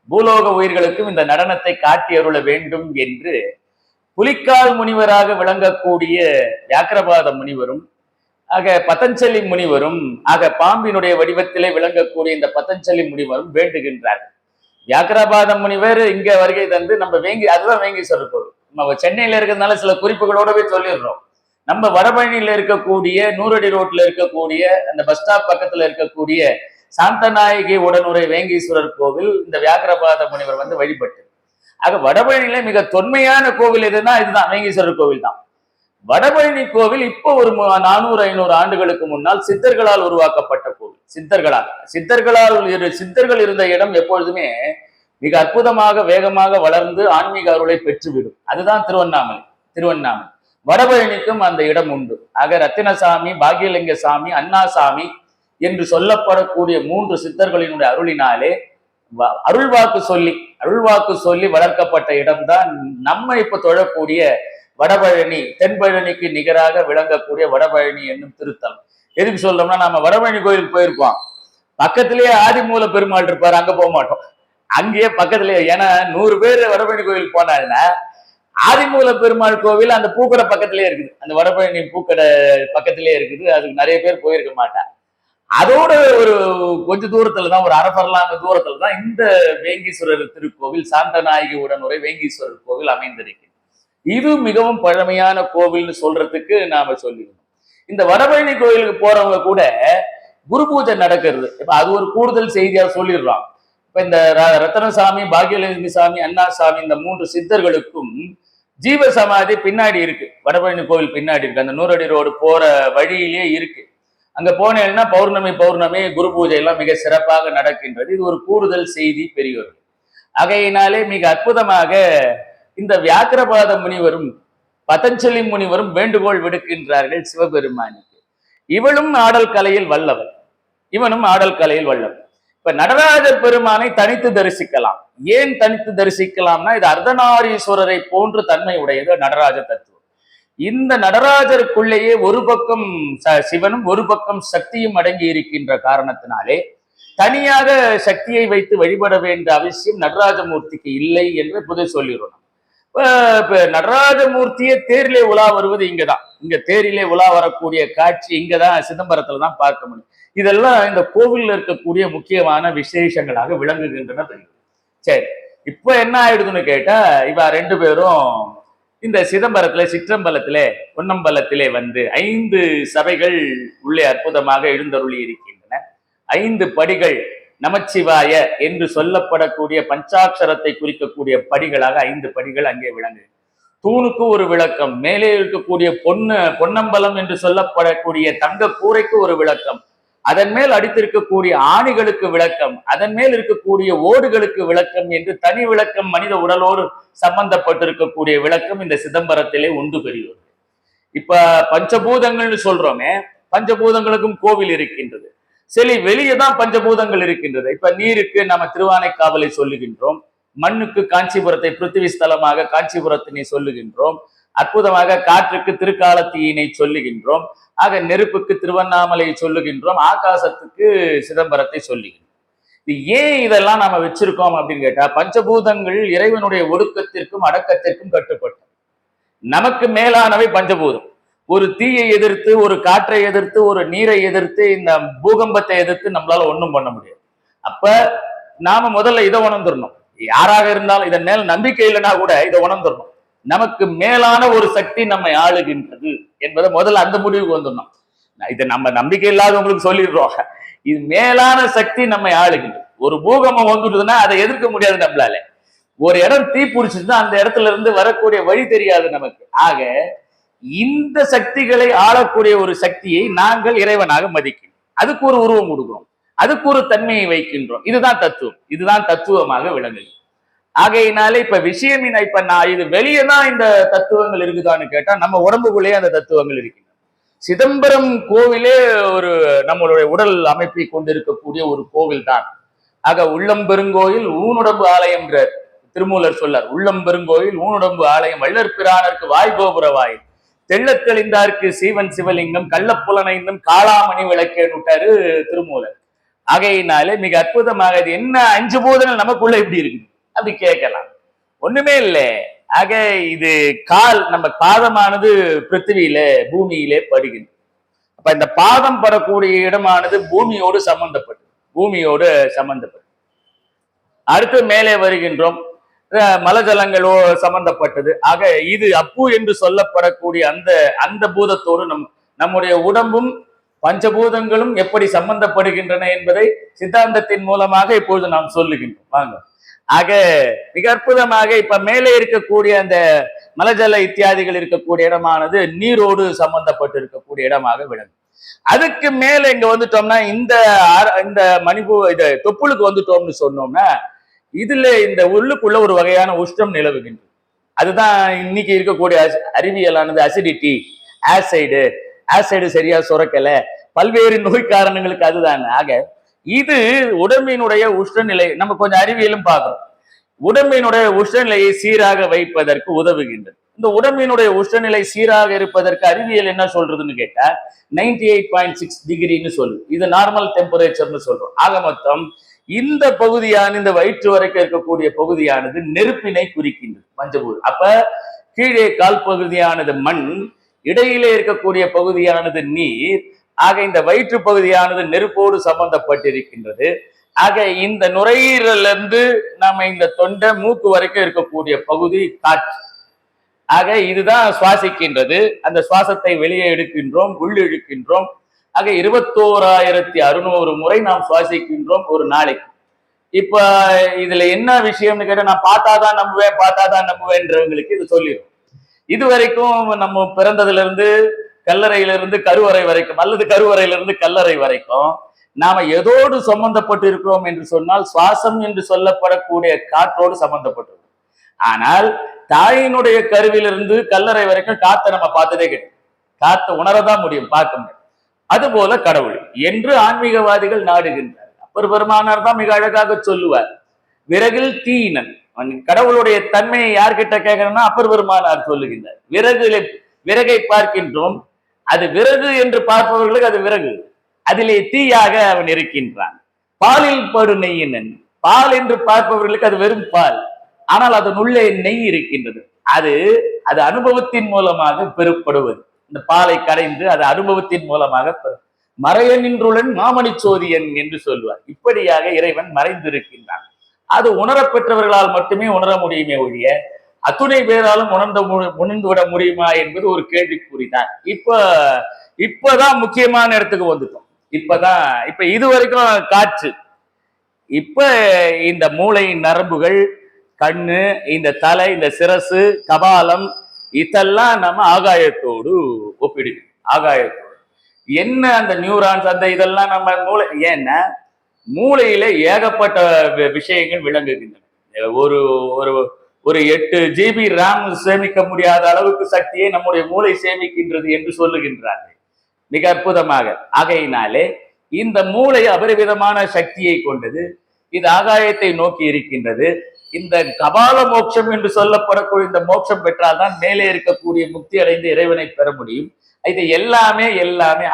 Speaker 1: பூலோக உயிர்களுக்கும் இந்த நடனத்தை காட்டி அருள வேண்டும் என்று புலிக்கால் முனிவராக விளங்கக்கூடிய வியாக்கிரபாத முனிவரும், ஆக பதஞ்சலி முனிவரும், ஆக பாம்பினுடைய வடிவத்திலே விளங்கக்கூடிய இந்த பதஞ்சலி முனிவரும் வேண்டுகின்றார்கள். வியாக்கிரபாத முனிவர் இங்க வருகை தந்து நம்ம அதுதான் வேங்கீஸ்வரர் கோவில். நம்ம சென்னையில இருக்கிறதுனால சில குறிப்புகளோடவே சொல்லிடுறோம். நம்ம வடபழனியில இருக்கக்கூடிய நூறடி ரோட்ல இருக்கக்கூடிய அந்த பஸ் ஸ்டாப் பக்கத்துல இருக்கக்கூடிய சாந்தநாயகி உடனுரை வேங்கீஸ்வரர் கோவில் இந்த வியாக்கிரபாத முனிவர் வந்து வழிபட்டு. ஆக வடபழனியில மிக தொன்மையான கோவில் எதுன்னா இதுதான் வேங்கீஸ்வரர் கோவில் தான். வடபழனி கோவில் இப்போ ஒரு 400-500 ஆண்டுகளுக்கு முன்னால் சித்தர்களால் உருவாக்கப்பட்ட கோவில். சித்தர்கள் இருந்த இடம் எப்பொழுதுமே மிக அற்புதமாக வேகமாக வளர்ந்து ஆன்மீக அருளை பெற்றுவிடும். அதுதான் திருவண்ணாமலை. வடபழனிக்கும் அந்த இடம் உண்டு. ஆக ரத்தினசாமி, பாகியலிங்க சாமி, அண்ணாசாமி என்று சொல்லப்படக்கூடிய 3 சித்தர்களினுடைய அருளினாலே அருள்வாக்கு சொல்லி வளர்க்கப்பட்ட இடம்தான் நம்ம இப்ப தொழக்கூடிய வடபழனி. தென்பழனிக்கு நிகராக விளங்கக்கூடிய வடபழனி என்னும் திருத்தலம். எதுக்கு சொல்றோம்னா, நம்ம வடபழனி கோயிலுக்கு போயிருப்போம், பக்கத்திலேயே ஆதிமூல பெருமாள் இருப்பாரு, அங்க போக மாட்டோம். அங்கேயே பக்கத்திலேயே, ஏன்னா 100 பேர் வடபழனி கோயிலுக்கு போனாங்கன்னா ஆதிமூல பெருமாள் கோவில் அந்த பூக்கடை பக்கத்திலே இருக்குது. அந்த வடபழனி பூக்கடை பக்கத்திலே இருக்குது. அதுக்கு நிறைய பேர் போயிருக்க மாட்டாங்க. அதோட ஒரு கொஞ்ச தூரத்துலதான், ஒரு அரபரலான தூரத்துலதான் இந்த வேங்கீஸ்வரர் திருக்கோவில், சாந்தநாயகி உடனுரை வேங்கீஸ்வரர் கோவில் அமைந்திருக்கு. இது மிகவும் பழமையான கோவில்னு சொல்றதுக்கு நாம சொல்லிடணும். இந்த வடபழனி கோயிலுக்கு போறவங்க கூட குரு பூஜை நடக்கிறது. இப்ப அது ஒரு கூடுதல் செய்தியா சொல்லிடுறான். இப்ப இந்த ரத்தனசாமி, பாகியலிங்க சாமி, அண்ணாசாமி இந்த 3 சித்தர்களுக்கும் ஜீவ சமாதி பின்னாடி இருக்கு. வடபழனி கோவில் பின்னாடி இருக்கு. அந்த 100 அடி ரோடு போற வழியிலேயே இருக்கு. அங்க போனேன்னா பௌர்ணமி குரு பூஜை எல்லாம் மிக சிறப்பாக நடக்கின்றது. இது ஒரு கூடுதல் செய்தி பெரியவர்கள். ஆகையினாலே மிக அற்புதமாக இந்த வியாக்கிரபாத முனிவரும் பதஞ்சலி முனிவரும் வேண்டுகோள் விடுக்கின்றார்கள் சிவபெருமானுக்கு. இவனும் ஆடல் கலையில் வல்லவன். இப்ப நடராஜர் பெருமானை தனித்து தரிசிக்கலாம். ஏன் தனித்து தரிசிக்கலாம்னா, இது அர்த்தநாரீஸ்வரரை போன்று தன்மை உடையது நடராஜ தத்துவம். இந்த நடராஜருக்குள்ளேயே ஒரு பக்கம் சிவனும் ஒரு பக்கம் சக்தியும் அடங்கி இருக்கின்ற காரணத்தினாலே தனியாக சக்தியை வைத்து வழிபட வேண்டிய அவசியம் நடராஜமூர்த்திக்கு இல்லை என்று புதை சொல்லிடுறோம். இப்ப நடராஜமூர்த்தியே தேரிலே உலா வருவது இங்கதான். இங்க தேரிலே உலா வரக்கூடிய காட்சி இங்கதான், சிதம்பரத்துல தான் பார்க்க முடியும். இதெல்லாம் இந்த கோவில்ல இருக்கக்கூடிய முக்கியமான விசேஷங்களாக விளங்குகின்றன. சரி, இப்ப என்ன ஆயிடுதுன்னு கேட்டா, இவ 2 பேரும் இந்த சிதம்பரத்துல, சிற்றம்பலத்திலே, பொன்னம்பலத்திலே வந்து 5 சபைகள் உள்ளே அற்புதமாக எழுந்தருளி இருக்கின்றன. 5 படிகள் நமச்சிவாய என்று சொல்லப்படக்கூடிய பஞ்சாட்சரத்தை குறிக்கக்கூடிய படிகளாக 5 படிகள் அங்கே விளங்கு. தூணுக்கு ஒரு விளக்கம், மேலே இருக்கக்கூடிய பொன்னம்பலம் என்று சொல்லப்படக்கூடிய தங்க கூரைக்கு ஒரு விளக்கம், அதன் மேல் அடித்திருக்கக்கூடிய ஆணிகளுக்கு விளக்கம், அதன் மேல் இருக்கக்கூடிய ஓடுகளுக்கு விளக்கம் என்று தனி விளக்கம், மனித உடலோடு சம்பந்தப்பட்டிருக்கக்கூடிய விளக்கம் இந்த சிதம்பரத்திலே உண்டு பெரியோர். இப்ப பஞ்சபூதங்கள்னு சொல்றோமே, பஞ்சபூதங்களுக்கும் கோவில் இருக்கின்றது. சரி, வெளியே தான் பஞ்சபூதங்கள் இருக்கின்றது. இப்ப நீருக்கு நம்ம திருவானைக்காவலை சொல்லுகின்றோம், மண்ணுக்கு காஞ்சிபுரத்தை பிருத்திவி ஸ்தலமாக காஞ்சிபுரத்தினை சொல்லுகின்றோம், அற்புதமாக காற்றுக்கு திருக்காலத்தீயினை சொல்லுகின்றோம், ஆக நெருப்புக்கு திருவண்ணாமலையை சொல்லுகின்றோம், ஆகாசத்துக்கு சிதம்பரத்தை சொல்லுகின்றோம். இது ஏன் இதெல்லாம் நாம வச்சிருக்கோம் அப்படின்னு கேட்டா, பஞ்சபூதங்கள் இறைவனுடைய ஒடுக்கத்திற்கும் அடக்கத்திற்கும் கட்டுப்பட்டோம். நமக்கு மேலானவை பஞ்சபூதம். ஒரு தீயை எதிர்த்து, ஒரு காற்றை எதிர்த்து, ஒரு நீரை எதிர்த்து, இந்த பூகம்பத்தை எதிர்த்து நம்மளால ஒண்ணும் பண்ண முடியாது. அப்ப நாம முதல்ல இதை உணர்ந்துடணும். யாராக இருந்தாலும் இதன் மேல் நம்பிக்கை இல்லைன்னா கூட இதை உணர்ந்துடணும். நமக்கு மேலான ஒரு சக்தி நம்மை ஆளுகின்றது என்பதை முதல்ல அந்த முடிவுக்கு வந்துடணும். இதை நம்ம நம்பிக்கை இல்லாதவங்களுக்கு சொல்லிடுறோம். இது மேலான சக்தி நம்மை ஆளுகின்றது. ஒரு பூகம்பம் வந்துடுதுன்னா அதை எதிர்க்க முடியாது நம்மளால. ஒரு இடம் தீ பிடிச்சிருந்தா அந்த இடத்துல இருந்து வரக்கூடிய வழி தெரியாது நமக்கு. ஆக இந்த சக்திகளை ஆளக்கூடிய ஒரு சக்தியை நாங்கள் இறைவனாக மதிக்கிறோம். அதுக்கு ஒரு உருவம் கொடுக்கிறோம், அதுக்கு ஒரு தன்மையை வைக்கின்றோம். இதுதான் தத்துவம், இதுதான் தத்துவமாக விளங்குது. ஆகையினாலே இப்ப விஷயம் இப்ப நான் இது வெளியே தான் இந்த தத்துவங்கள் இருக்குதான்னு கேட்டா, நம்ம உடம்புக்குள்ளேயே அந்த தத்துவங்கள் இருக்கின்றன. சிதம்பரம் கோவிலே ஒரு நம்மளுடைய உடல் அமைப்பை கொண்டிருக்கக்கூடிய ஒரு கோவில் தான். ஆக உள்ளம் பெருங்கோயில் ஊனுடம்பு ஆலயம் என்ற திருமூலர் சொல்லார். உள்ளம் பெருங்கோயில் ஊனுடம்பு ஆலயம், வள்ளற் பிரானருக்கு வாய்கோபுர வாயில், தெள்ளத்தெளிந்தார்க்கு சீவன் சிவலிங்கம், கள்ளப்புலனைந்தும் காளாமணி விளக்கேன்னு விட்டாரு திருமூலர். ஆகையினாலே மிக அற்புதமாக இது என்ன 5 பூதங்கள் நமக்குள்ள எப்படி இருக்குது அப்படி கேட்கலாம். ஒண்ணுமே இல்லை. ஆக இது நம்ம பாதமானது பிருத்திவியில பூமியிலே படுகின்றது. அப்ப இந்த பாதம் படக்கூடிய இடமானது பூமியோடு சம்பந்தப்பட்டது. அடுத்து மேலே வருகின்றோம், மலஜலங்களோ சம்பந்தப்பட்டது. ஆக இது அப்பு என்று சொல்லப்படக்கூடிய அந்த அந்த பூதத்தோடு நம்முடைய உடம்பும் பஞ்சபூதங்களும் எப்படி சம்பந்தப்படுகின்றன என்பதை சித்தாந்தத்தின் மூலமாக இப்பொழுது நாம் சொல்லுகின்றோம். வாங்க. ஆக மிக அற்புதமாக இப்ப மேலே இருக்கக்கூடிய அந்த மலஜல இத்தியாதிகள் இருக்கக்கூடிய இடமானது நீரோடு சம்பந்தப்பட்டு இருக்கக்கூடிய இடமாக விளங்கும். அதுக்கு மேல இங்க வந்துட்டோம்னா இந்த இந்த இத தொப்புளுக்கு வந்துட்டோம்னு சொன்னோம்னா இதுல இந்த உள்ளுக்குள்ள ஒரு வகையான உஷ்ணம் நிலவுகின்றது. அதுதான் இன்னைக்கு இருக்கக்கூடிய அறிவியலானது அசிடிட்டி, ஆசிடு சரியா சுரக்கல, பல்வேறு நோய் காரணங்களுக்கு அதுதான். ஆக இது உடம்பினுடைய உஷ்ணநிலை நம்ம கொஞ்சம் அறிவியலும் பார்க்கிறோம். உடம்பினுடைய உஷ்ணநிலையை சீராக வைப்பதற்கு உதவுகின்றது. இந்த உடம்பினுடைய உஷ்ணநிலை சீராக இருப்பதற்கு அறிவியல் என்ன சொல்றதுன்னு கேட்டா 98.6 டிகிரின்னு சொல்லு. இது நார்மல் டெம்பரேச்சர்னு சொல்றோம். ஆக மொத்தம் இந்த பகுதியான இந்த வயிற்று வரைக்கும் இருக்கக்கூடிய பகுதியானது நெருப்பினை குறிக்கின்றது பஞ்சபூதம். அப்ப கீழே கால் பகுதியானது மண், இடையிலே இருக்கக்கூடிய பகுதியானது நீர். ஆக இந்த வயிற்று பகுதியானது நெருப்போடு சம்பந்தப்பட்டிருக்கின்றது. ஆக இந்த நுரையீரல்ல இருந்து நம்ம இந்த தொண்டை மூக்கு வரைக்கும் இருக்கக்கூடிய பகுதி காற்று. ஆக இதுதான் சுவாசிக்கின்றது. அந்த சுவாசத்தை வெளியே எடுக்கின்றோம், உள் இழுக்கின்றோம். ஆக 21,600 முறை நாம் சுவாசிக்கின்றோம் ஒரு நாளைக்கு. இப்ப இதுல என்ன விஷயம்னு கேட்டா, நான் பார்த்தாதான் நம்புவேன்றவங்களுக்கு இது சொல்லிடும். இது வரைக்கும் நம்ம பிறந்ததுல இருந்து கல்லறையிலிருந்து கருவறை வரைக்கும் அல்லது கருவறையிலிருந்து கல்லறை வரைக்கும் நாம எதோடு சம்பந்தப்பட்டு இருக்கிறோம் என்று சொன்னால் சுவாசம் என்று சொல்லப்படக்கூடிய காற்றோடு சம்பந்தப்பட்டிருக்கோம். ஆனால் தாயினுடைய கருவிலிருந்து கல்லறை வரைக்கும் காத்தை நம்ம பார்த்ததே கிடையாது. காத்தை உணரதான் முடியும், பார்க்க முடியும். அதுபோல கடவுள் என்று ஆன்மீகவாதிகள் நாடுகின்றார். அப்பர் பெருமானார் தான் மிக அழகாக சொல்லுவார், விறகில் தீயினன். கடவுளுடைய தன்மையை யார்கிட்ட கேட்கணும்னா அப்பர் பெருமானார் சொல்லுகின்றார். விறகை பார்க்கின்றோம், அது விறகு என்று பார்ப்பவர்களுக்கு அது விறகு, அதிலே தீயாக அவன் இருக்கின்றான். பாலில் படு நெய்யினன், பால் என்று பார்ப்பவர்களுக்கு அது வெறும் பால், ஆனால் அதனுள்ளே நெய் இருக்கின்றது. அது அனுபவத்தின் மூலமாக பெறப்படுவது. இந்த பாலை கடைந்து அது அனுபவத்தின் மூலமாக மறையனின்றுடன் மாமணி சோதியன் என்று சொல்வார். இப்படியாக இறைவன் மறைந்திருக்கின்றான். அது உணரப்பெற்றவர்களால் மட்டுமே உணர முடியுமே ஒழிய அத்துணை பேராலும் உணர்ந்து விட முடியுமா என்பது ஒரு கேள்விக்குறிதான். இப்பதான் முக்கியமான இடத்துக்கு வந்துட்டோம். இப்ப இது வரைக்கும் காற்று. இப்ப இந்த மூளை நரம்புகள், கண்ணு, இந்த தலை, இந்த சிரசு, கபாலம், இதெல்லாம் நம்ம ஆகாயத்தோடு ஒப்பிடுகிறோம். ஆகாயத்தோடு என்ன அந்த நியூரான்ஸ் அந்த இதெல்லாம் நம்ம மூளை, ஏன்னா மூளையில ஏகப்பட்ட விஷயங்கள் விளங்குகின்றன. ஒரு 8 GB RAM சேமிக்க முடியாத அளவுக்கு சக்தியை நம்முடைய மூளை சேமிக்கின்றது என்று சொல்லுகின்றார்கள் மிக அற்புதமாக. ஆகையினாலே இந்த மூளை அபரிவிதமான சக்தியை கொண்டது. இது ஆகாயத்தை நோக்கி இருக்கின்றது. இந்த கபால மோட்சம் என்று சொல்லப்படக்கூடிய இந்த மோட்சம் பெற்றால்தான் மேலே இருக்கக்கூடிய முக்தி அடைந்து இறைவனை பெற முடியும். இது எல்லாமே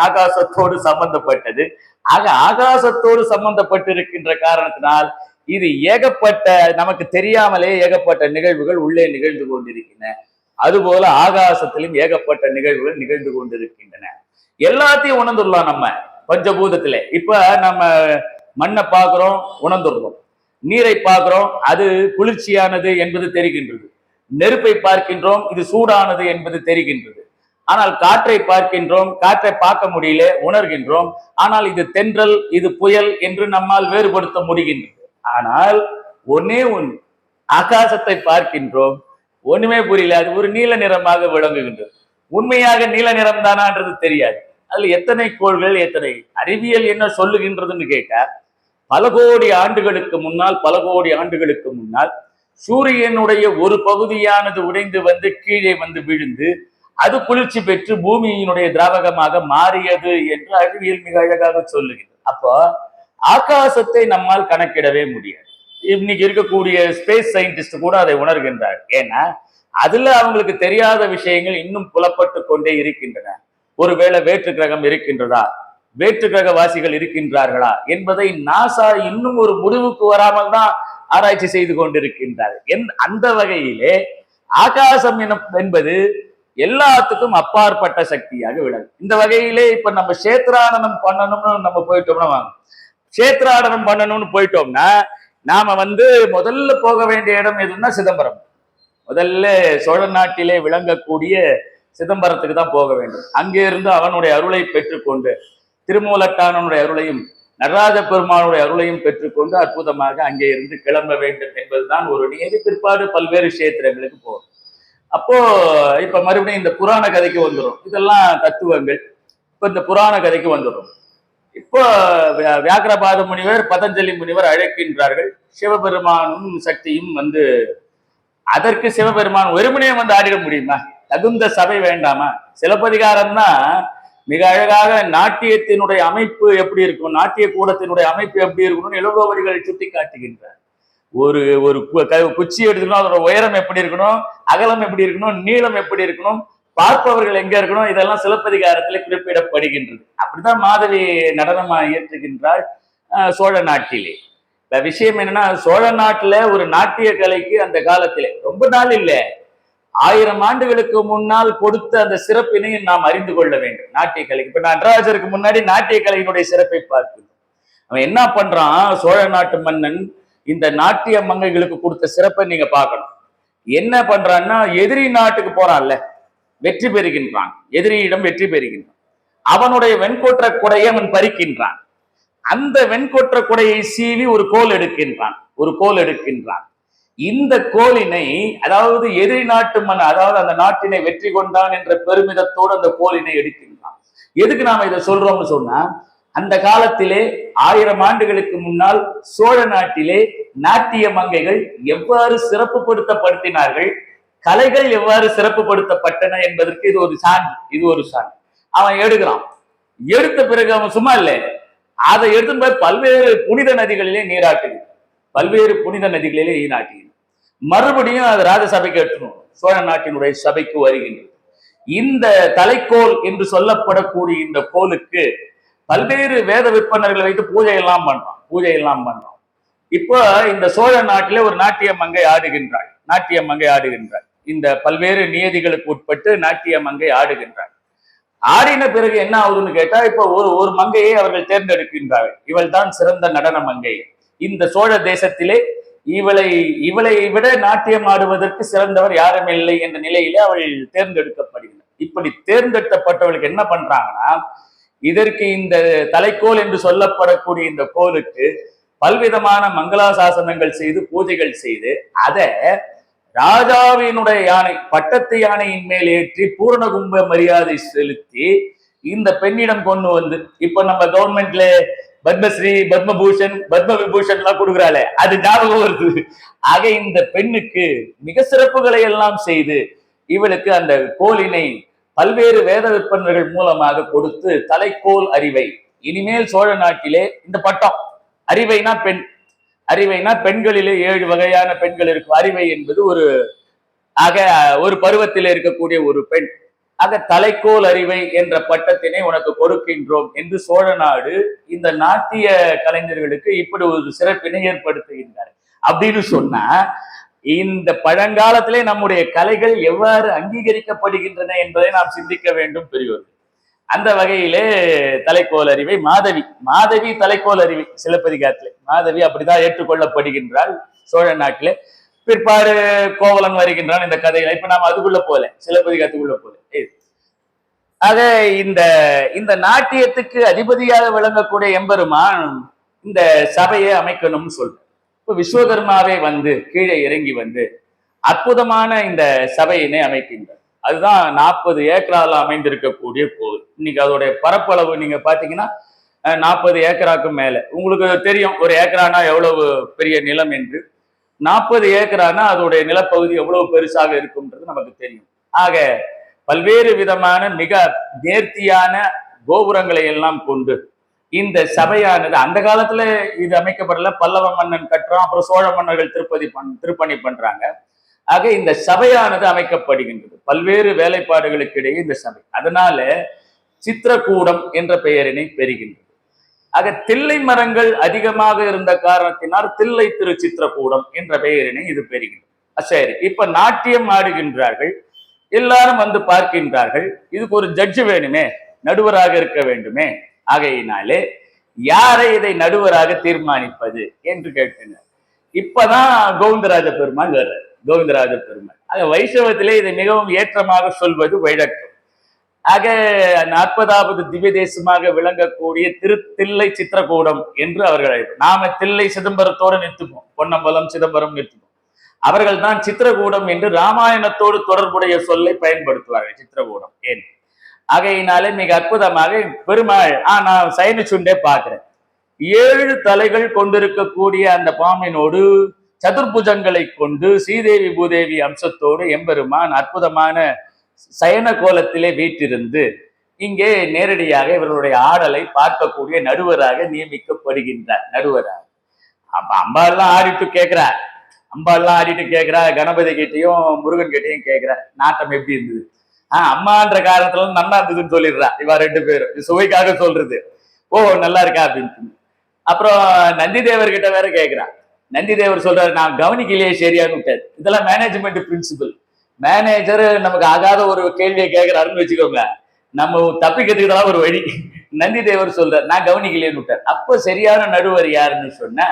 Speaker 1: ஆகாசத்தோடு சம்பந்தப்பட்டது. ஆக ஆகாசத்தோடு சம்பந்தப்பட்டிருக்கின்ற காரணத்தினால் இது ஏகப்பட்ட நமக்கு தெரியாமலே ஏகப்பட்ட நிகழ்வுகள் உள்ளே நிகழ்ந்து கொண்டிருக்கின்றன. அதுபோல ஆகாசத்திலும் ஏகப்பட்ட நிகழ்வுகள் நிகழ்ந்து கொண்டிருக்கின்றன. எல்லாத்தையும் உணர்ந்துடலாம் நம்ம பஞ்சபூதத்துல. இப்ப நம்ம மண்ணை பார்க்கிறோம், உணர்ந்துடுறோம். நீரை பார்க்கிறோம், அது குளிர்ச்சியானது என்பது தெரிகின்றது. நெருப்பை பார்க்கின்றோம், இது சூடானது என்பது தெரிகின்றது. ஆனால் காற்றை பார்க்கின்றோம், காற்றை பார்க்க முடியல, உணர்கின்றோம். ஆனால் இது தென்றல், இது புயல் என்று நம்மால் வேறுபடுத்த முடிகின்றது. ஆனால் ஒன்னே ஒன்று, ஆகாசத்தை பார்க்கின்றோம், ஒண்ணுமே புரியல, அது ஒரு நீல நிறமாக விளங்குகின்றது. உண்மையாக நீல நிறம் தானான்றது தெரியாது. அதுல எத்தனை கோள்கள், எத்தனை அறிவியல் என்ன சொல்லுகின்றதுன்னு கேட்டா, பல கோடி ஆண்டுகளுக்கு முன்னால் சூரியனுடைய ஒரு பகுதியானது உடைந்து வந்து கீழே வந்து விழுந்து அது குளிர்ச்சி பெற்று பூமியினுடைய திராவகமாக மாறியது என்று அறிவியல் மிக அழகாக சொல்லுகிறது. அப்போ ஆகாசத்தை நம்மால் கணக்கிடவே முடியாது. இன்னைக்கு இருக்கக்கூடிய ஸ்பேஸ் சயின்டிஸ்ட் கூட அதை உணர்கின்றார். ஏன்னா அதுல அவங்களுக்கு தெரியாத விஷயங்கள் இன்னும் புலப்பட்டு கொண்டே இருக்கின்றன. ஒருவேளை வேற்று கிரகம் இருக்கின்றதா, வேற்று கிரக வாசிகள் இருக்கின்றார்களா என்பதை நாசா இன்னும் ஒரு முடிவுக்கு வராமல் தான் ஆராய்ச்சி செய்து கொண்டிருக்கின்றார். அந்த வகையிலே ஆகாசம் என்பது எல்லாத்துக்கும் அப்பாற்பட்ட சக்தியாக விளங்கும். இந்த வகையிலே இப்ப நம்ம கஷேத்ராடனம் பண்ணணும்னு நம்ம போயிட்டோம்னா, கஷேத்ராடனம் பண்ணணும்னு போயிட்டோம்னா நாம முதல்ல போக வேண்டிய இடம் எதுன்னா சிதம்பரம். முதல்ல சோழ நாட்டிலே விளங்கக்கூடிய சிதம்பரத்துக்கு தான் போக வேண்டும். அங்கே இருந்து அவனுடைய அருளை பெற்றுக்கொண்டு, திருமூலட்டானனுடைய அருளையும் நடராஜ பெருமானுடைய அருளையும் பெற்றுக்கொண்டு அற்புதமாக அங்கே இருந்து கிளம்ப வேண்டும் என்பதுதான் ஒரு நியதி. பிற்பாடு பல்வேறு கஷேத்திரங்களுக்கு போகும். அப்போ இப்ப மறுபடியும் இந்த புராண கதைக்கு வந்துடும். இதெல்லாம் தத்துவங்கள். இப்ப இந்த புராண கதைக்கு வந்துடும். இப்போ வியாக்கிரபாத முனிவர், பதஞ்சலி முனிவர் அழைக்கின்றார்கள். சிவபெருமானும் சக்தியும் அதற்கு சிவபெருமான் வெறுமனே ஆடிட முடியுமா? தகுந்த சபை வேண்டாமா? சிலப்பதிகாரம் தான் மிக அழகாக நாட்டியத்தினுடைய அமைப்பு எப்படி இருக்கும், நாட்டிய கூடத்தினுடைய அமைப்பு எப்படி இருக்கணும்னு இளங்கோவடிகள் சுட்டி காட்டுகின்றார். ஒரு ஒரு குச்சி எடுத்துக்கணும், அதோட உயரம் எப்படி இருக்கணும், அகலம் எப்படி இருக்கணும், நீளம் எப்படி இருக்கணும், பார்ப்பவர்கள் எங்க இருக்கணும், இதெல்லாம் சிலப்பதிகாரத்தில் குறிப்பிடப்படுகின்றது. அப்படிதான் மாதவி நடனமா இயற்றுகின்றாள் சோழ நாட்டிலே. விஷயம் என்னன்னா, சோழ நாட்டுல ஒரு நாட்டிய கலைக்கு அந்த காலத்திலே ரொம்ப நாள் இல்லை, 1000 ஆண்டுகளுக்கு முன்னால் கொடுத்த அந்த சிறப்பினை நாம் அறிந்து கொள்ள வேண்டும். நாட்டிய கலைக்கு இப்ப நடராஜருக்கு முன்னாடி நாட்டிய கலையினுடைய சிறப்பை பார்க்கணும். அவன் என்ன பண்றான், சோழ நாட்டு மன்னன் இந்த நாட்டிய மங்கைகளுக்கு கொடுத்த சிறப்பை நீங்க பார்க்கணும். என்ன பண்றான்னா, எதிரி நாட்டுக்கு போறான்ல, வெற்றி பெறுகின்றான், எதிரியிடம் வெற்றி பெறுகின்றான். அவனுடைய வெண்கொற்ற கொடையை அவன் பறிக்கின்றான். அந்த வெண்கொற்ற கொடையை சீவி ஒரு கோல் எடுக்கின்றான். இந்த கோலினை, அதாவது எதிரி நாட்டு மன்னன், அதாவது அந்த நாட்டினை வெற்றி கொண்டான் என்ற பெருமிதத்தோடு அந்த கோலினை எடுக்கின்றான். எதுக்கு நாம இதை சொல்றோம்னு சொன்னா, அந்த காலத்திலே 1000 ஆண்டுகளுக்கு முன்னால் சோழ நாட்டிலே நாட்டிய மங்கைகள் எவ்வாறு சிறப்புப்படுத்தப்படுத்தினார்கள், கலைகள் எவ்வாறு சிறப்புப்படுத்தப்பட்டன என்பதற்கு இது ஒரு சான்று. அவன் எடுக்கிறான். எடுத்த பிறகு அவன் சும்மா இல்லை, அதை எடுத்து போய் பல்வேறு புனித நதிகளிலே நீராட்டுகிறான். மறுபடியும் அது ராஜசபைக்கு எடுத்துணும், சோழ நாட்டினுடைய சபைக்கு வருகின்றது. இந்த தலைக்கோல் என்று சொல்லப்படக்கூடிய இந்த கோலுக்கு பல்வேறு வேத விற்பனர்களை வைத்து பூஜை எல்லாம் பண்றோம். இப்போ இந்த சோழ நாட்டிலே ஒரு நாட்டிய மங்கை ஆடுகின்றாள். இந்த பல்வேறு நியதிகளுக்கு உட்பட்டு நாட்டிய மங்கை ஆடுகின்றாள். ஆடின பிறகு என்ன ஆகுதுன்னு கேட்டா, இப்ப ஒரு மங்கையை அவர்கள் தேர்ந்தெடுக்கின்றார்கள். இவள் தான் சிறந்த நடன மங்கை. இந்த சோழ தேசத்திலே இவளை விட நாட்டியம் ஆடுவதற்கு சிறந்தவர் யாரும் இல்லை என்ற நிலையிலே அவள் தேர்ந்தெடுக்கப்படுகிறார். இப்படி தேர்ந்தெடுக்கப்பட்டவளுக்கு என்ன பண்றாங்கன்னா, இதற்கு இந்த தலைக்கோல் என்று சொல்லப்படக்கூடிய இந்த கோலுக்கு பல்விதமான மங்களாசாசனங்கள் செய்து, பூஜைகள் செய்து, அதை ராஜாவினுடைய யானை, பட்டத்து யானையின் மேல் ஏற்றி பூரண கும்ப மரியாதை செலுத்தி இந்த பெண்ணிடம் கொண்டு இப்ப நம்ம கவர்மெண்ட்ல பத்மஸ்ரீ, பத்மபூஷன், பத்ம விபூஷன் எல்லாம் கொடுக்குறாளே, அது ஞாபகம் வருது. ஆக இந்த பெண்ணுக்கு மிக சிறப்புகளை எல்லாம் செய்து இவளுக்கு அந்த கோலினை பல்வேறு வேத விற்பனர்கள் மூலமாக கொடுத்து தலைக்கோல் அறிவை, இனிமேல் சோழ நாட்டிலே இந்த பட்டம், அறிவைனா பெண்களிலே 7 வகையான பெண்கள் இருக்கும். அறிவை என்பது ஒரு பருவத்தில் இருக்கக்கூடிய ஒரு பெண். ஆக தலைக்கோல் அறிவை என்ற பட்டத்தினை உனக்கு கொடுக்கின்றோம் என்று சோழ நாடு இந்த நாட்டிய கலைஞர்களுக்கு இப்படி ஒரு சிறப்பினை ஏற்படுத்துகின்றார். அப்படின்னு சொன்னா, இந்த பழங்காலத்திலே நம்முடைய கலைகள் எவ்வாறு அங்கீகரிக்கப்படுகின்றன என்பதை நாம் சிந்திக்க வேண்டும் பெரியோர்கள். அந்த வகையிலே தலைக்கோல் அறிவை மாதவி தலைக்கோல் அறிவை சிலப்பதிகாரத்திலே மாதவி அப்படிதான் ஏற்றுக்கொள்ளப்படுகின்றாள் சோழ நாட்டிலே. பிற்பாடு கோவலன் வருகின்றான் இந்த கதைகளை. இப்ப நாம் அதுக்குள்ள போல, சிலப்பதிகாரத்துக்குள்ள போல. ஆக இந்த நாட்டியத்துக்கு அதிபதியாக விளங்கக்கூடிய எம்பெருமான் இந்த சபையை அமைக்கணும்னு சொல்ற. இப்ப விஸ்வகர்மாவே கீழே இறங்கி அற்புதமான இந்த சபையினை அமைக்கின்றார். அதுதான் 40 ஏக்கரால அமைந்திருக்கக்கூடிய கோவில். இன்னைக்கு அதோடைய பரப்பளவு நீங்க பாத்தீங்கன்னா 40 ஏக்கராக்கு மேல. உங்களுக்கு தெரியும் ஒரு ஏக்கரானா எவ்வளவு பெரிய நிலம் என்று. 40 ஏக்கரானா அதோடைய நிலப்பகுதி எவ்வளவு பெருசாக இருக்கும்ன்றது நமக்கு தெரியும். ஆக பல்வேறு விதமான மிக நேர்த்தியான கோபுரங்களை எல்லாம் கொண்டு இந்த சபையானது, அந்த காலத்துல இது அமைக்கப்படல, பல்லவ மன்னன் கட்டுறான், அப்புறம் சோழ மன்னர்கள் திருப்பணி பண்றாங்க. ஆக இந்த சபையானது அமைக்கப்படுகின்றது. பல்வேறு வேலைப்பாடுகளுக்கு இடையே இந்த சபை, அதனால சித்திரக்கூடம் என்ற பெயரினை பெறுகின்றது. ஆக தில்லை மரங்கள் அதிகமாக இருந்த காரணத்தினால் தில்லை திரு சித்திரக்கூடம் என்ற பெயரினை இது பெறுகின்றது. சரி, இப்ப நாட்டியம் ஆடுகின்றார்கள், எல்லாரும் பார்க்கின்றார்கள். இதுக்கு ஒரு ஜட்ஜு வேணுமே, நடுவராக இருக்க வேண்டுமே. ஆகையினாலே யாரை இதை நடுவராக தீர்மானிப்பது என்று கேட்கின்றனர். இப்பதான் கோவிந்தராஜ பெருமாள் வர்றார். கோவிந்தராஜ பெருமாள் ஆக வைஷ்ணவத்திலே இதை மிகவும் ஏற்றமாக சொல்வது வழக்கம். ஆக 40வது திவ்ய தேசமாக விளங்கக்கூடிய தில்லை சித்திரகூடம் என்று அவர்கள் அழைப்பார். நாம தில்லை சிதம்பரத்தோடு நிறுத்துப்போம், பொன்னம்பலம் சிதம்பரம் நிறுத்துப்போம். அவர்கள் தான் சித்திரகூடம் என்று ராமாயணத்தோடு தொடர்புடைய சொல்லை பயன்படுத்துவார்கள். சித்திரகூடம் ஏன் ஆகையினாலே மிக அற்புதமாக பெருமாள் நான் சயன சுண்டே பார்க்கிறேன். 7 தலைகள் கொண்டிருக்கக்கூடிய அந்த பாம்பினோடு சதுர்புஜங்களை கொண்டு ஸ்ரீதேவி பூதேவி அம்சத்தோடு எம்பெருமான் அற்புதமான சயன கோலத்திலே வீற்றிருந்து இங்கே நேரடியாக இவர்களுடைய ஆடலை பார்க்கக்கூடிய நடுவராக நியமிக்கப்படுகின்றார். நடுவராக அம்பாள்லாம் ஆடிட்டு கேட்கிறார். கணபதி கிட்டையும் முருகன் கிட்டையும் கேட்கிறார், நாட்டம் எப்படி இருந்தது? அம்மான்ற காரணத்துல நல்லா இருந்ததுன்னு சொல்லிடுறா. இவா 2 பேரும் சுவைக்காக சொல்றது, ஓ நல்லா இருக்கா அப்படின்னு. அப்புறம் நந்தி தேவர் கிட்ட வேற கேட்கிறான். நந்தி தேவர் சொல்றாரு, நான் கவனிக்கலையே சரியான்னு விட்டாரு. இதெல்லாம் மேனேஜ்மெண்ட் பிரின்சிபல். மேனேஜர் நமக்கு ஆகாத ஒரு கேள்வியை கேட்கிறாருன்னு வச்சுக்கோங்க, நம்ம தப்பிக்கிறதுக்கு ஒரு வழி. நந்தி தேவர் சொல்றாரு, நான் கவனிக்கலையேன்னு விட்டார். அப்போ சரியான நடுவர் யாருன்னு சொன்ன,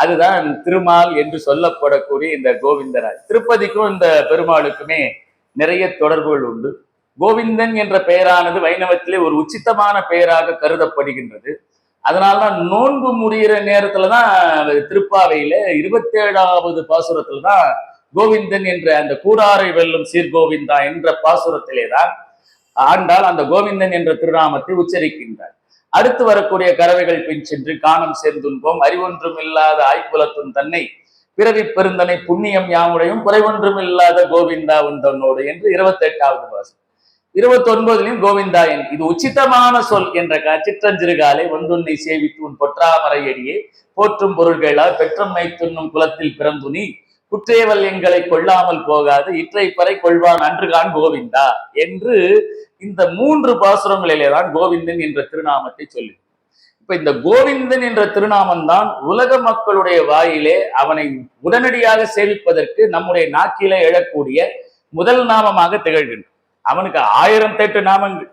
Speaker 1: அதுதான் திருமால் என்று சொல்லப்படக்கூடிய இந்த கோவிந்தராஜ். திருப்பதிக்கும் இந்த பெருமாளுக்குமே நிறைய தொடர்புகள் உண்டு. கோவிந்தன் என்ற பெயரானது வைணவத்திலே ஒரு உச்சித்தமான பெயராக கருதப்படுகின்றது. அதனால்தான் நோன்பு முடிகிற நேரத்துலதான் திருப்பாவையில 27வது பாசுரத்துலதான் கோவிந்தன் என்ற அந்த கூடாரை வெல்லும் சீர்கோவிந்தா என்ற பாசுரத்திலேதான் ஆண்டால் அந்த கோவிந்தன் என்ற திருநாமத்தை உச்சரிக்கின்றார். அடுத்து வரக்கூடிய கறவைகள் பின் சென்று காணம் சேர்ந்துன்போம் அறிவொன்றும் இல்லாத ஆய்ப்புலத்தும் தன்னை பிறவி பெருந்தனை புண்ணியம் யாமுடையும் குறைவொன்றும் இல்லாத கோவிந்தா உந்தன்னோடு என்று 28வது பாசம். 29லையும் கோவிந்தா என் இது உச்சிதமான சொல் என்ற சிற்றஞ்சிறுகாலை வந்துன்னை சேவித்து உன் பொற்றாமரை அடியே போற்றும் பொருள்களால் பெற்றம்மை துண்ணும் குலத்தில் பிறந்துனி குற்றேவல் எங்களை கொள்ளாமல் போகாது இற்றை பறை கொள்வான் அன்றுகான் கோவிந்தா என்று இந்த 3 பாசுரங்களிலே தான் கோவிந்தன் என்ற திருநாமத்தை சொல்லி. இப்ப இந்த கோவிந்தன் என்ற திருநாமம் தான் உலக மக்களுடைய வாயிலே அவனை உடனடியாக சேவிப்பதற்கு நம்முடைய நாக்கிலே எழக்கூடிய முதல் நாமமாக திகழ்கின்ற. அவனுக்கு 1008 நாமங்கள்,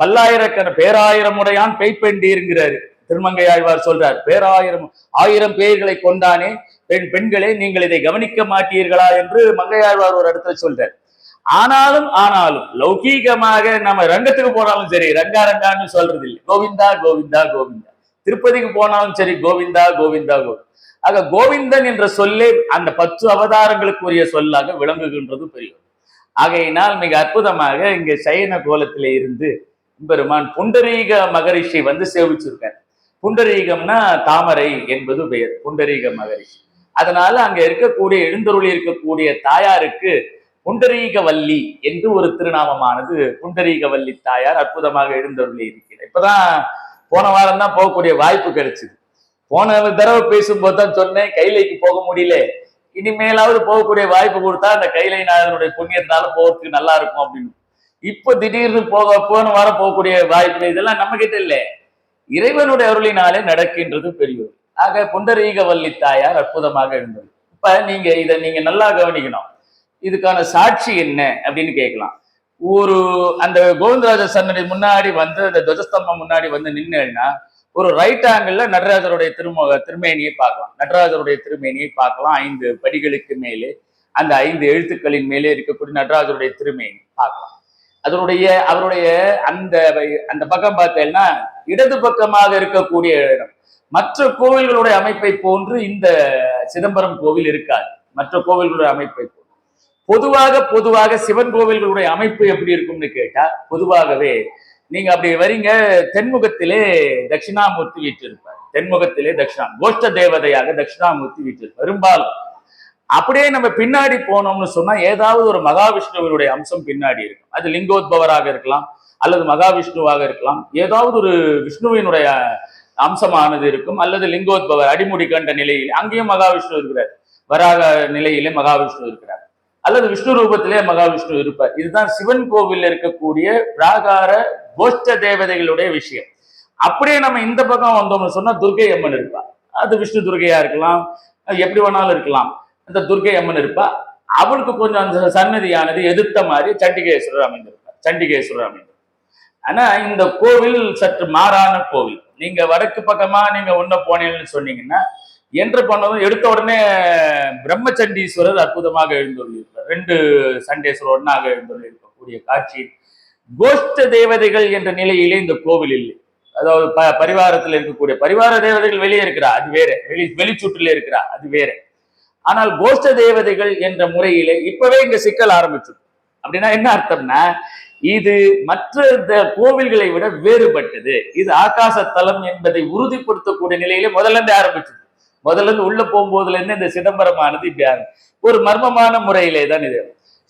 Speaker 1: பல்லாயிரக்கண பேராயிரம் உடையான் பெய்ப்பெண்டீர்ங்கிறாரு திருமங்கை ஆழ்வார் சொல்றார். பேராயிரம் 1000 பேர்களை கொண்டானே பெண்களே நீங்கள் இதை கவனிக்க மாட்டீர்களா என்று மங்கையாழ்வார் ஒரு இடத்துல சொல்றார். ஆனாலும் லௌகீகமாக நம்ம ரங்கத்துக்கு போனாலும் சரி ரங்கான்னு சொல்றது இல்லை, கோவிந்தா கோவிந்தா கோவிந்தா. திருப்பதிக்கு போனாலும் சரி கோவிந்தா கோவிந்தா கோவிந்தா. ஆக கோவிந்தன் என்ற சொல்லே அந்த 10 அவதாரங்களுக்குரிய சொல்லாக விளங்குகின்றது பெரியவர். ஆகையினால் மிக அற்புதமாக இங்க சயன கோலத்திலே இருந்து பெருமான் புண்டரீக மகரிஷி சேவிச்சிருக்கார். புண்டரீகம்னா தாமரை என்பது பெயர், புண்டரீக மகரிஷி. அதனால அங்க இருக்கக்கூடிய எழுந்தருளி இருக்கக்கூடிய தாயாருக்கு புண்டரீகவல்லி என்று ஒரு திருநாமமானது புண்டரீகவல்லி தாயார் அற்புதமாக எழுந்தருளி இருக்கிறார். இப்பதான் போன வாரம் தான் போகக்கூடிய வாய்ப்பு கிடைச்சது. போன தடவை பேசும்போது தான் சொன்னேன் கைலைக்கு போக முடியல, இனிமேலாவது போகக்கூடிய வாய்ப்பு கொடுத்தா அந்த கைலை நாதனுடைய புண்ணியத்தினால போறதுக்கு நல்லா இருக்கும் அப்படின்னு. இப்ப திடீர்னு போன வாரம் போகக்கூடிய வாய்ப்பு இதெல்லாம் நம்ம கிட்ட இல்லை, இறைவனுடைய அருளினாலே நடக்கின்றது பெரியோர். ஆக புண்டரீகவல்லி தாயார் அற்புதமாக இருந்தது. இப்ப நீங்க நல்லா கவனிக்கணும், இதுக்கான சாட்சி என்ன அப்படின்னு கேட்கலாம். அந்த கோவிந்தராஜ சன்னதி முன்னாடி அந்த துவஜஸ்தம்பம் முன்னாடி நின்னுன்னா ஒரு ரைட் ஆங்கிள் நடராஜருடைய திருமேனியை பார்க்கலாம். நடராஜருடைய திருமேனியை பார்க்கலாம். 5 படிகளுக்கு மேலே அந்த 5 எழுத்துக்களின் மேலே இருக்கக்கூடிய நடராஜருடைய திருமேனி பார்க்கலாம். அவருடைய அந்த பக்கம் பார்த்தேன்னா இடது பக்கமாக இருக்கக்கூடிய இடம் மற்ற கோவில்களுடைய அமைப்பை போன்று இந்த சிதம்பரம் கோவில் இருக்காது. மற்ற கோவில்களுடைய அமைப்பை பொதுவாக சிவன் கோவில்களுடைய அமைப்பு எப்படி இருக்கும்னு கேட்டா, பொதுவாகவே நீங்க அப்படி வரீங்க, தென்முகத்திலே தட்சிணாமூர்த்தி வீற்றிருப்பார். தென்முகத்திலே கோஷ்ட தேவதையாக தட்சிணாமூர்த்தி வீற்றிருப்பார். பெரும்பாலும் அப்படியே நம்ம பின்னாடி போனோம்னு சொன்னா ஏதாவது ஒரு மகாவிஷ்ணுவனுடைய அம்சம் பின்னாடி இருக்கும். அது லிங்கோத்பவராக இருக்கலாம் அல்லது மகாவிஷ்ணுவாக இருக்கலாம். ஏதாவது ஒரு விஷ்ணுவினுடைய அம்சமானது இருக்கும் அல்லது லிங்கோத்பவர் அடிமுடி கண்ட நிலையில் அங்கேயும் மகாவிஷ்ணு இருக்கிறார், வராக நிலையிலே மகாவிஷ்ணு இருக்கிறார், அல்லது விஷ்ணு ரூபத்திலே மகாவிஷ்ணு இருப்பார். இதுதான் சிவன் கோவில் இருக்கக்கூடிய பிராகார கோஷ்ட தேவதைகளுடைய விஷயம். அப்படியே நம்ம இந்த பக்கம் வந்தோம்னு சொன்னா துர்கை அம்மன் இருப்பா. அது விஷ்ணு துர்கையா இருக்கலாம், எப்படி வேணாலும் இருக்கலாம். அந்த துர்கை அம்மன் இருப்பா. அவளுக்கு கொஞ்சம் அந்த சன்னதியானது எதிர்த்த மாதிரி சண்டிகேஸ்வரர் அமைந்திருப்பார். ஆனா இந்த கோவில் சற்று மாறான கோவில். நீங்க வடக்கு பக்கமா நீங்க ஒண்ணு போனீங்கன்னு சொன்னீங்கன்னா என்று பண்ணதும் எடுத்த உடனே பிரம்மச்சண்டீஸ்வரர் அற்புதமாக எழுந்துள்ளிருப்பார். 2 சண்டேஸ்வரர் ஒன்னாக எழுந்துள்ளிருக்கக்கூடிய காட்சி. கோஷ்ட தேவதைகள் என்ற நிலையிலே இந்த கோவில் இல்லை. அதாவது பரிவாரத்தில் இருக்கக்கூடிய பரிவார தேவதைகள் வெளியே இருக்கிறா, அது வேற. வெளிச்சுற்றுல இருக்கிறா, அது வேற. ஆனால் கோஷ்ட தேவதைகள் என்ற முறையிலே இப்பவே இங்க சிக்கல் ஆரம்பிச்சு. அப்படின்னா என்ன அர்த்தம்னா, இது மற்ற கோவில்களை விட வேறுபட்டது. இது ஆகாச தலம் என்பதை உறுதிப்படுத்தக்கூடிய நிலையிலே முதல்ல இருந்து ஆரம்பிச்சது. முதல்ல இருந்து உள்ள போகும்போதுல இருந்து இந்த சிதம்பரமானது இப்படி ஒரு மர்மமான முறையிலே தான் இது.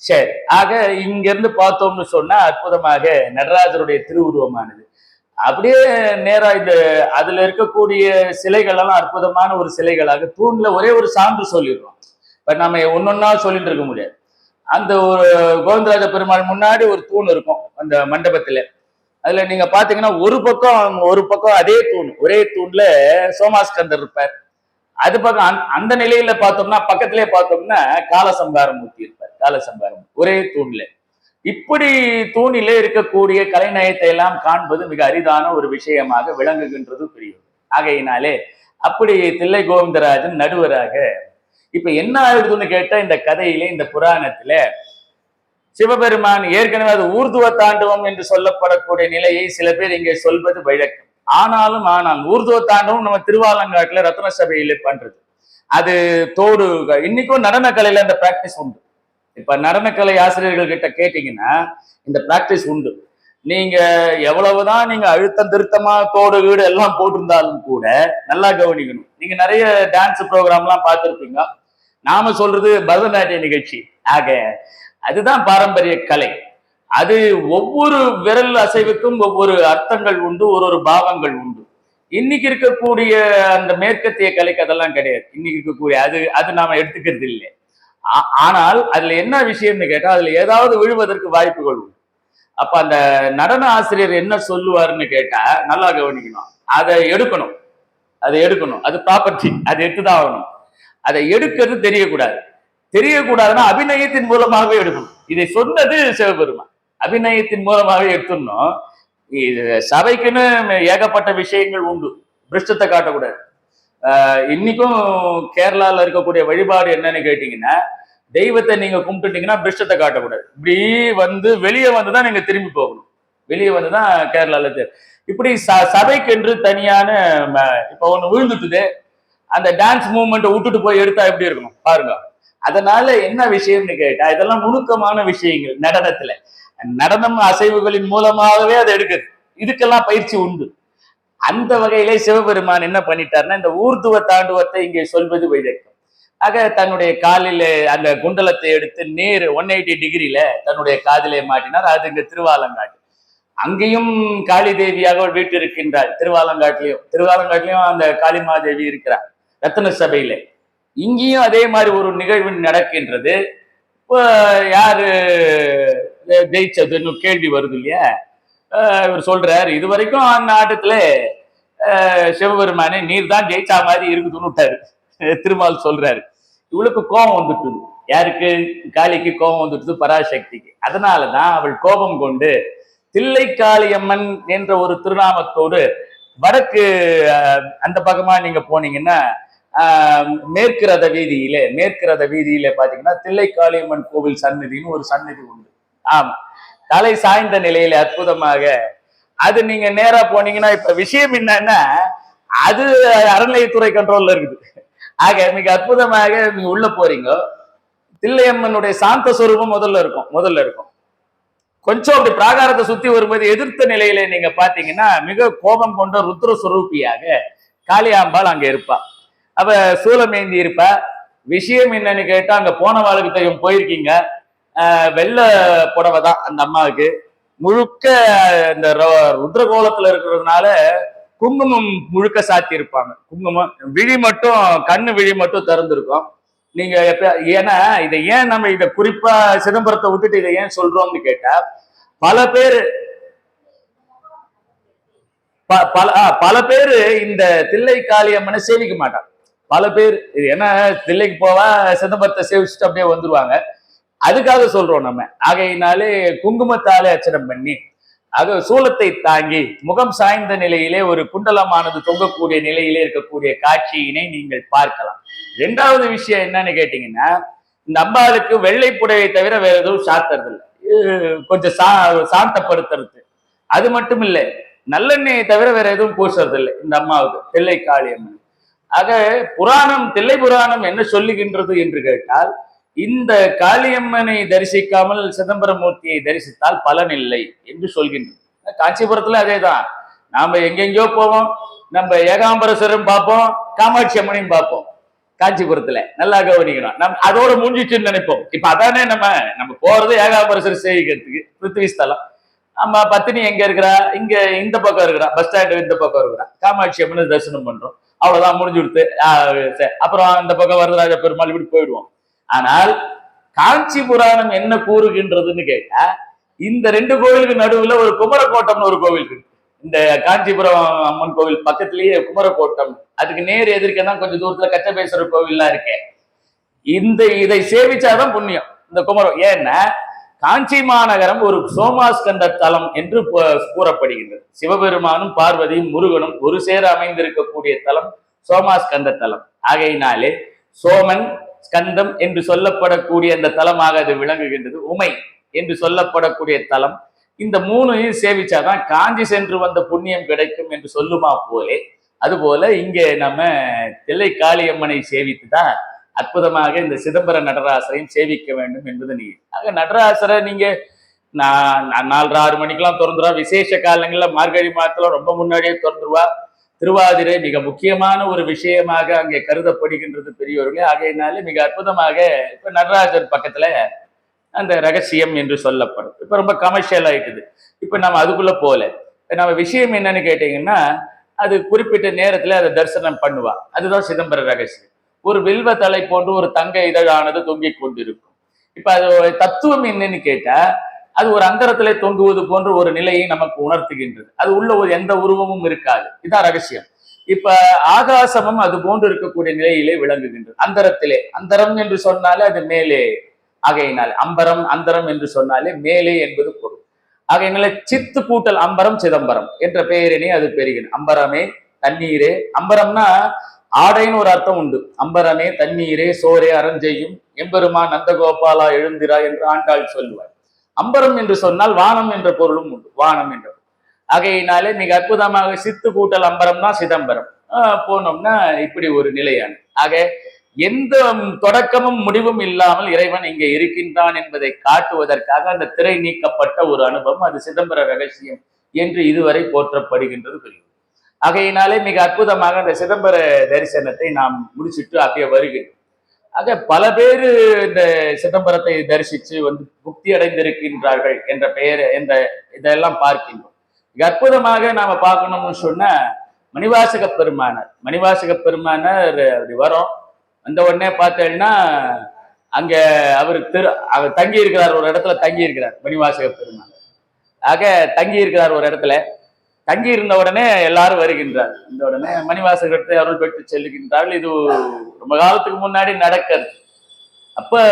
Speaker 1: சரி, ஆக இங்க இருந்து பார்த்தோம்னு சொன்னா அற்புதமாக நடராஜருடைய திருவுருவமானது அப்படியே நேரா இந்த அதுல இருக்கக்கூடிய சிலைகள் எல்லாம் அற்புதமான ஒரு சிலைகளாக தூண்ல ஒரே ஒரு சான்று சொல்லிடுறோம். இப்ப நம்ம ஒன்னொன்னா சொல்லிட்டு இருக்க முடியாது. அந்த ஒரு கோவிந்தராஜ பெருமாள் முன்னாடி ஒரு தூண் இருக்கும் அந்த மண்டபத்துல. அதுல நீங்க பாத்தீங்கன்னா ஒரு பக்கம் அதே தூண், ஒரே தூண்ல சோமாஸ்கந்தர் இருப்பார். அது பக்கம் அந்த நிலையில பார்த்தோம்னா பக்கத்திலே பார்த்தோம்னா காலசம்ஹாரம் மூர்த்தி இருப்பார். காலசம்ஹாரம் ஒரே தூண்ல. இப்படி தூணிலே இருக்கக்கூடிய கலைநயத்தை எல்லாம் காண்பது மிக அரிதான ஒரு விஷயமாக விளங்குகின்றது பெரியது. ஆகையினாலே அப்படி தில்லை கோவிந்தராஜன் நடுவராக இப்ப என்ன ஆயிடுதுன்னு கேட்டா, இந்த கதையிலே இந்த புராணத்துல சிவபெருமான் ஏற்கனவே அது ஊர்துவ தாண்டவம் என்று சொல்லப்படக்கூடிய நிலையை சில பேர் இங்கே சொல்வது வழக்கம். ஆனால் ஊர்துவ தாண்டவம் நம்ம திருவாலங்காட்டுல ரத்ன சபையில பண்றது. அது தோடு இன்னைக்கும் நடன கலையில அந்த பிராக்டிஸ் உண்டு. இப்ப நடனக்கலை ஆசிரியர்கள் கிட்ட கேட்டீங்கன்னா இந்த பிராக்டிஸ் உண்டு. நீங்க எவ்வளவுதான் நீங்க அழுத்தம் திருத்தமா தோடு வீடு எல்லாம் போட்டிருந்தாலும் கூட நல்லா கவனிக்கணும். நீங்க நிறைய டான்ஸ் ப்ரோக்ராம் எல்லாம் பார்த்திருப்பீங்க. நாம சொல்றது பரதநாட்டிய நிகழ்ச்சி. ஆக அதுதான் பாரம்பரிய கலை. அது ஒவ்வொரு விரல் அசைவுக்கும் ஒவ்வொரு அர்த்தங்கள் உண்டு, ஒரு பாவங்கள் உண்டு. இன்னைக்கு இருக்கக்கூடிய அந்த மேற்கத்திய கலைக்கு அதெல்லாம் கிடையாது. இன்னைக்கு இருக்கக்கூடிய அது நாம எடுத்துக்கிறது இல்லை. ஆனால் அதுல என்ன விஷயம்னு கேட்டா, அதுல ஏதாவது விழுவதற்கு வாய்ப்புகள் உண்டு. அப்ப அந்த நடன ஆசிரியர் என்ன சொல்லுவாருன்னு கேட்டா நல்லா கவனிக்கணும். அதை எடுக்கணும். அது ப்ராப்பர்ட்டி, அதை எடுத்துதான் ஆகணும். அதை எடுக்கிறது தெரியக்கூடாதுன்னா அபிநயத்தின் மூலமாகவே எடுக்கணும். இதை சொன்னது சிவபெருமான். அபிநயத்தின் மூலமாகவே எடுத்துடணும். இது சபைக்குன்னு ஏகப்பட்ட விஷயங்கள் உண்டு. பிருஷ்டத்தை காட்டக்கூடாது. இன்னைக்கும் கேரளால இருக்கக்கூடிய வழிபாடு என்னன்னு கேட்டீங்கன்னா, தெய்வத்தை நீங்க கும்பிட்டுட்டீங்கன்னா பிருஷ்டத்தை காட்டக்கூடாது. இப்படி வெளியே வந்துதான் நீங்க திரும்பி போகணும். வெளியே வந்துதான் கேரளால இப்படி சபைக்கென்று தனியான இப்ப ஒண்ணு விழுந்துட்டுது, அந்த டான்ஸ் மூவ்மெண்ட்டை விட்டுட்டு போய் எடுத்தா எப்படி இருக்கணும் பாருங்க. அதனால என்ன விஷயம்னு கேட்டா, இதெல்லாம் நுணுக்கமான விஷயங்கள். நடனம் அசைவுகளின் மூலமாகவே அதை எடுக்குது. இதுக்கெல்லாம் பயிற்சி உண்டு. அந்த வகையிலே சிவபெருமான் என்ன பண்ணிட்டாருன்னா, இந்த ஊர்துவ தாண்டுவத்தை இங்கே சொல்வது வைதக்கம். ஆக தன்னுடைய காலில அந்த குண்டலத்தை எடுத்து நேர் 180 டிகிரியில தன்னுடைய காதிலே மாட்டினார். அது இங்க திருவாலங்காட்டு. அங்கேயும் காளி தேவியாக வீட்டு இருக்கின்றாள். திருவாலங்காட்டிலையும் அந்த காளிமாதேவி இருக்கிறார் ரத்ன சபையில. இங்கேயும் அதே மாதிரி ஒரு நிகழ்வு நடக்கின்றது. இப்போ யாரு ஜெயிச்சதுன்னு கேள்வி வருது இல்லையா? இவர் சொல்றாரு, இது வரைக்கும் அந்த ஆட்டத்துல சிவபெருமானே நீர் தான் ஜெயிச்சா மாதிரி இருக்குதுன்னு விட்டாரு. திருமால் சொல்றாரு. இவளுக்கு கோபம் வந்துட்டு, யாருக்கு? காளிக்கு கோபம் வந்துட்டு, பராசக்திக்கு. அதனாலதான் அவள் கோபம் கொண்டு தில்லை காளியம்மன் என்ற ஒரு திருநாமத்தோடு வடக்கு அந்த பக்கமா நீங்க போனீங்கன்னா மேற்கு ரத வீதியில பாத்தீங்கன்னா தில்லை காளியம்மன் கோவில் சன்னதின்னு ஒரு சன்னதி உண்டு. ஆமா, தலை சாய்ந்த நிலையில அற்புதமாக அது நீங்க நேரா போனீங்கன்னா, இப்ப விஷயம் என்னன்னா, அது அறநிலையத்துறை கண்ட்ரோல்ல இருக்குது. ஆக மிக அற்புதமாக நீங்க உள்ள போறீங்க. தில்லையம்மனுடைய சாந்த சொரூபம் முதல்ல இருக்கும். கொஞ்சம் அப்படி பிராகாரத்தை சுத்தி வரும்போது எதிர்த்த நிலையில நீங்க பாத்தீங்கன்னா மிக கோபம் கொண்ட ருத்ர சுரூபியாக காளியாம்பாள் அங்க இருப்பா. அவ சூலமேந்தி இருப்பா. விஷயம் என்னன்னு கேட்டா, அங்க போன வாழ்க்கை தெரியும், போயிருக்கீங்க. வெள்ளை புடவை தான் அந்த அம்மாவுக்கு. முழுக்க இந்த ருத்ர கோலத்துல இருக்கிறதுனால குங்குமம் முழுக்க சாத்தி இருப்பாங்க. குங்குமம் கண்ணு விழி மட்டும் திறந்திருக்கும். நீங்க ஏன்னா இதை ஏன் நம்ம இதை குறிப்பா சிதம்பரத்தை விட்டுட்டு இதை ஏன் சொல்றோம்னு கேட்டா, பல பேரு இந்த தில்லை காளியம்மனை சேவிக்க மாட்டாங்க. பல பேர் இது என்ன, தில்லைக்கு போவா சிதம்பரத்தை சேவிச்சுட்டு அப்படியே வந்துருவாங்க. அதுக்காக சொல்றோம் நம்ம. ஆகையினாலே குங்குமத்தாலே அர்ச்சனை பண்ணி ஆக சூலத்தை தாங்கி முகம் சாய்ந்த நிலையிலே ஒரு குண்டலமானது தொங்கக்கூடிய நிலையிலே இருக்கக்கூடிய காட்சியினை நீங்கள் பார்க்கலாம். இரண்டாவது விஷயம் என்னன்னு கேட்டீங்கன்னா, இந்த அம்பாளுக்கு வெள்ளை புடவை தவிர வேற எதுவும் சாத்துறது இல்லை. கொஞ்சம் சாந்தப்படுத்துறது. அது மட்டும் இல்லை, நல்லெண்ணெயை தவிர வேற எதுவும் பூசுறது இல்லை இந்த அம்மாவுக்கு, தில்லை காளியம்மன். ஆக புராணம், தில்லை புராணம் என்ன சொல்லுகின்றது என்று கேட்டால், இந்த காளியம்மனை தரிசிக்காமல் சிதம்பரமூர்த்தியை தரிசித்தால் பலன் இல்லை என்று சொல்கின்றது. காஞ்சிபுரத்துல அதேதான். நாம எங்கெங்கயோ போவோம், நம்ம ஏகாம்பரேஸ்வரரும் பார்ப்போம், காமாட்சி அம்மனையும் பார்ப்போம். காஞ்சிபுரத்துல நல்லா கவனிக்கணும். நம்ம அதோட முடிஞ்சிச்சுன்னு நினைப்போம். இப்ப அதானே நம்ம போறது ஏகாம்பரேஸ்வரர் சேவிக்கிறதுக்கு, பிருத்திவி ஸ்தலம். நம்ம பத்தினி எங்க இருக்கிறா, இங்க இந்த பக்கம் இருக்கிறா, பஸ் ஸ்டாண்டு இந்த பக்கம் இருக்கிறா, காமாட்சி அம்மனை தரிசனம் பண்றோம், அவ்வளவுதான், முடிஞ்சு கொடுத்து. அப்புறம் அந்த பக்கம் வரதராஜ பெருமாள் இப்படி போயிடுவோம். ஆனால் காஞ்சி புராணம் என்ன கூறுகின்றதுன்னு கேட்டா, இந்த ரெண்டு கோவிலுக்கு நடுவுல ஒரு குமரக்கோட்டம்னு ஒரு கோவில் இருக்கு. இந்த காஞ்சிபுரம் அம்மன் கோவில் பக்கத்திலேயே குமரக்கோட்டம், அதுக்கு நேர் எதிர்க்க தான் கொஞ்சம் தூரத்துல கச்சபேஸ்வரர் கோவில்லாம் இருக்கு. இதை சேவிச்சாதான் புண்ணியம் இந்த குமரம். ஏன்னா காஞ்சி மாநகரம் ஒரு சோமாஸ்கந்த தலம் என்று கூறப்படுகின்றது. சிவபெருமானும் பார்வதியும் முருகனும் ஒரு சேர அமைந்திருக்கக்கூடிய தலம் சோமாஸ்கந்த தலம். ஆகையினாலே சோமன் ஸ்கந்தம் என்று சொல்லப்படக்கூடிய அந்த தலமாக அது விளங்குகின்றது. உமை என்று சொல்லப்படக்கூடிய தலம். இந்த மூணையும் சேவிச்சாதான் காஞ்சி சென்று வந்த புண்ணியம் கிடைக்கும் என்று சொல்லுமா போலே, அதுபோல இங்கே நம்ம தில்லை காளியம்மனை சேவித்துதான் அற்புதமாக இந்த சிதம்பர நடராசரையும் சேவிக்க வேண்டும் என்பது நீ. ஆக நடராசரை நீங்க 4:30 மணிக்கெல்லாம் திறந்துருவா. விசேஷ காலங்கள்ல மார்கழி மாதத்துல ரொம்ப முன்னாடியே திறந்துருவா. திருவாதிரை மிக முக்கியமான ஒரு விஷயமாக அங்கே கருதப்படுகின்றது பெரியவர்களே. ஆகையினாலே மிக அற்புதமாக இப்ப நடராஜர் பக்கத்துல அந்த ரகசியம் என்று சொல்லப்படும். இப்ப ரொம்ப கமர்ஷியல் ஆயிட்டுது. இப்ப நம்ம அதுக்குள்ள போல நம்ம விஷயம் என்னன்னு கேட்டீங்கன்னா, அது குறிப்பிட்ட நேரத்துல அதை தரிசனம் பண்ணுவா. அதுதான் சிதம்பர ரகசியம். ஒரு வில்வ தலை போன்று ஒரு தங்க இதழானது தொங்கிக் கொண்டிருக்கும். இப்ப அது தத்துவம் என்னன்னு கேட்டா, அது ஒரு அந்தரத்திலே தொங்குவது போன்ற ஒரு நிலையை நமக்கு உணர்த்துகின்றது. அது உள்ள ஒரு எந்த உருவமும் இருக்காது. இதுதான் ரகசியம். இப்ப ஆகாசமும் அது போன்று இருக்கக்கூடிய நிலையிலே விளங்குகின்றது. அந்தரத்திலே, அந்தரம் என்று சொன்னாலே அது மேலே. ஆகையினாலே அம்பரம் அந்தரம் என்று சொன்னாலே மேலே என்பது பொருள். ஆகையினால சித்து கூட்டல் அம்பரம் சிதம்பரம் என்ற பெயரினை அது பெறுகிறது. அம்பரமே தண்ணீரே. அம்பரம்னா ஆடைன்னு ஒரு அர்த்தம் உண்டு. அம்பரமே தண்ணீரே சோரே அரஞ்செய்யும் எம்பெருமான் நந்தகோபாலா எழுந்திரா என்று ஆண்டாள் சொல்லுவார். அம்பரம் என்று சொன்னால் வானம் என்ற பொருளும் உண்டு. வானம் என்ற ஆகையினாலே மிக அற்புதமாக சித்து கூட்டல் அம்பரம் தான் சிதம்பரம். போனோம்னா இப்படி ஒரு நிலையான. ஆக எந்த தொடக்கமும் முடிவும் இல்லாமல் இறைவன் இங்கே இருக்கின்றான் என்பதை காட்டுவதற்காக அந்த திரை நீக்கப்பட்ட ஒரு அனுபவம், அது சிதம்பர ரகசியம் என்று இதுவரை போற்றப்படுகின்றது பெரிய. ஆகையினாலே மிக அற்புதமாக அந்த சிதம்பர தரிசனத்தை நாம் முடிச்சுட்டு அப்படியே வருகிறோம். ஆக பல பேர் இந்த சிதம்பரத்தை தரிசித்து வந்து முக்தி அடைந்திருக்கின்றார்கள் என்ற பெயர் என்ற இதெல்லாம் பார்க்கின்றோம். மிக அற்புதமாக நாம பார்க்கணும்னு சொன்னா மணிவாசக பெருமானார் அப்படி வரோம். வந்த உடனே பார்த்தேன்னா அங்க அவர் தங்கி இருக்கிறார், ஒரு இடத்துல தங்கி இருக்கிறார் மணிவாசக பெருமானார். ஆக தங்கி இருக்கிறார் ஒரு இடத்துல. தங்கி இருந்த உடனே எல்லாரும் வருகின்றார். இந்த உடனே மணிவாசகத்தை அருள் பெற்று செல்லுகின்றார்கள். இது ரொம்ப காலத்துக்கு முன்னாடி நடக்கிறது. அப்ப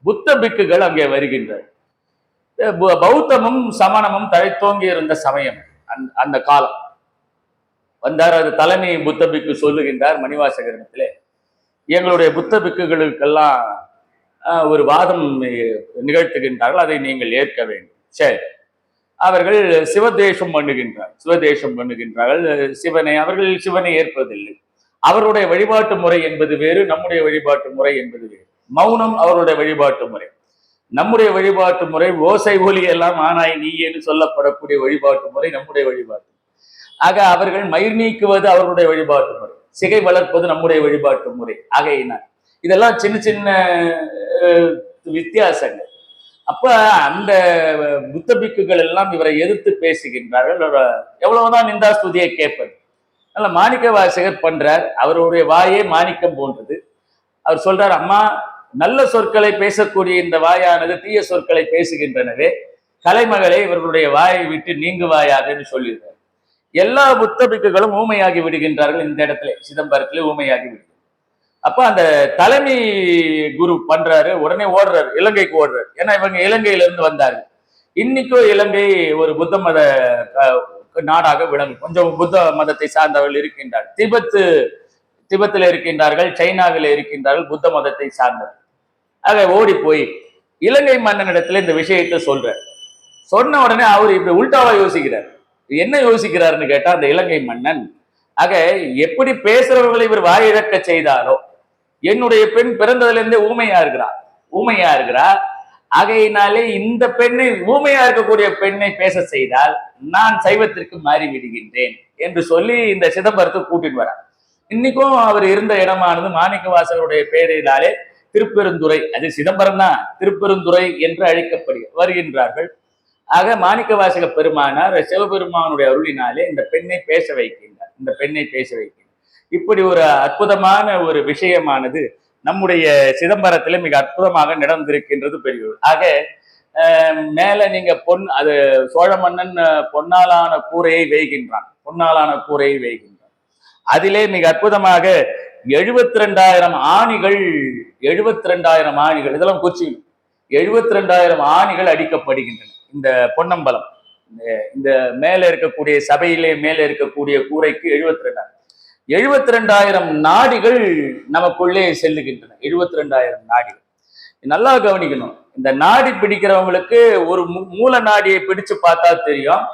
Speaker 1: புத்த பிக்குகள் அங்கே வருகின்றார். பௌத்தமும் சமணமும் தழைத்தோங்கி இருந்த சமயம் அந்த காலம். வந்தார். அது தலைமை புத்த பிக்கு சொல்லுகின்றார் மணிவாசகரிடத்திலே, எங்களுடைய புத்த பிக்குகளுக்கெல்லாம் ஒரு வாதம் நிகழ்த்துகின்றார்கள், அதை நீங்கள் ஏற்க வேண்டும். சரி. அவர்கள் சிவதேசம் பண்ணுகின்றார்கள். அவர்கள் சிவனை ஏற்பதில்லை. அவருடைய வழிபாட்டு முறை என்பது வேறு, நம்முடைய வழிபாட்டு முறை என்பது வேறு. மௌனம் அவருடைய வழிபாட்டு முறை. நம்முடைய வழிபாட்டு முறை ஓசை ஒலி எல்லாம் ஆனாய் நீ என்று சொல்லப்படக்கூடிய வழிபாட்டு முறை நம்முடைய வழிபாட்டு. ஆக அவர்கள் மயிர் நீக்குவது அவருடைய வழிபாட்டு முறை, சிகை வளர்ப்பது நம்முடைய வழிபாட்டு முறை. ஆகையினால் இதெல்லாம் சின்ன சின்ன வித்தியாசங்கள். அப்ப அந்த புத்த பிக்குகள் எல்லாம் இவரை எதிர்த்து பேசுகின்றார்கள். எவ்வளவுதான் நிந்தா ஸ்துதியை கேட்பது. அதனால மாணிக்க வாசகர் பண்றார். அவருடைய வாயே மாணிக்கம் போன்றது. அவர் சொல்றார், அம்மா, நல்ல சொற்களை பேசக்கூடிய இந்த வாயானது தீய சொற்களை பேசுகின்றனவே, கலைமகளை இவர்களுடைய வாயை விட்டு நீங்குவாயாகன்னு சொல்லிடுறார். எல்லா புத்த பிக்குகளும் ஊமையாகி விடுகின்றார்கள். இந்த இடத்துல சிதம்பரத்துல ஊமையாகி விடுகிறார். அப்ப அந்த தலைமை குரு பண்றாரு, உடனே ஓடுறாரு, இலங்கைக்கு ஓடுறாரு. ஏன்னா இவங்க இலங்கையில இருந்து வந்தாரு. இன்னைக்கும் இலங்கை ஒரு புத்த மத நாடாக விளங்கும். கொஞ்சம் புத்த மதத்தை சார்ந்தவர்கள் இருக்கின்றார். திபெத்தில் இருக்கின்றார்கள், சைனாவில் இருக்கின்றார்கள் புத்த மதத்தை சார்ந்தவர். ஆக ஓடி போய் இலங்கை மன்னனிடத்துல இந்த விஷயத்தை சொல்ற. சொன்ன உடனே அவர் இப்படி உல்டாவா யோசிக்கிறார். என்ன யோசிக்கிறாருன்னு கேட்டா, அந்த இலங்கை மன்னன் ஆக எப்படி பேசுறவர்களை இவர் வாயிழக்க செய்தாரோ, என்னுடைய பெண் பிறந்ததுல இருந்தே ஊமையா இருக்கிறா. ஆகையினாலே இந்த பெண்ணை, ஊமையா இருக்கக்கூடிய பெண்ணை பேச செய்தால் நான் சைவத்திற்கு மாறி விடுகின்றேன் என்று சொல்லி இந்த சிதம்பரத்தை கூட்டிட்டு வர. இன்னைக்கும் அவர் இருந்த இடமானது மாணிக்க வாசகருடைய பெயரினாலே திருப்பெருந்துறை, அது சிதம்பரம் தான், திருப்பெருந்துறை என்று வருகின்றார்கள். ஆக மாணிக்க வாசக பெருமானார் சிவபெருமானுடைய அருளினாலே இந்த பெண்ணை பேச வைக்கின்றார். இப்படி ஒரு அற்புதமான ஒரு விஷயமானது நம்முடைய சிதம்பரத்திலே மிக அற்புதமாக நடந்திருக்கின்றது பெரியோர். ஆக மேல நீங்க அது சோழ மன்னன் பொன்னாலான கூரையை வேய்கின்றான். அதிலே மிக அற்புதமாக 72,000 ஆணிகள், இதெல்லாம் குறிச்சி 72,000 ஆணிகள் அடிக்கப்படுகின்றன. இந்த பொன்னம்பலம், இந்த மேல இருக்கக்கூடிய சபையிலே மேல இருக்கக்கூடிய கூரைக்கு 72,000 நாடிகள் நமக்குள்ளே செல்லுகின்றன. 72,000 நாடிகள். நல்லா கவனிக்கணும். இந்த நாடி பிடிக்கிறவங்களுக்கு ஒரு மூல நாடியை பிடிச்சு பார்த்தா தெரியும்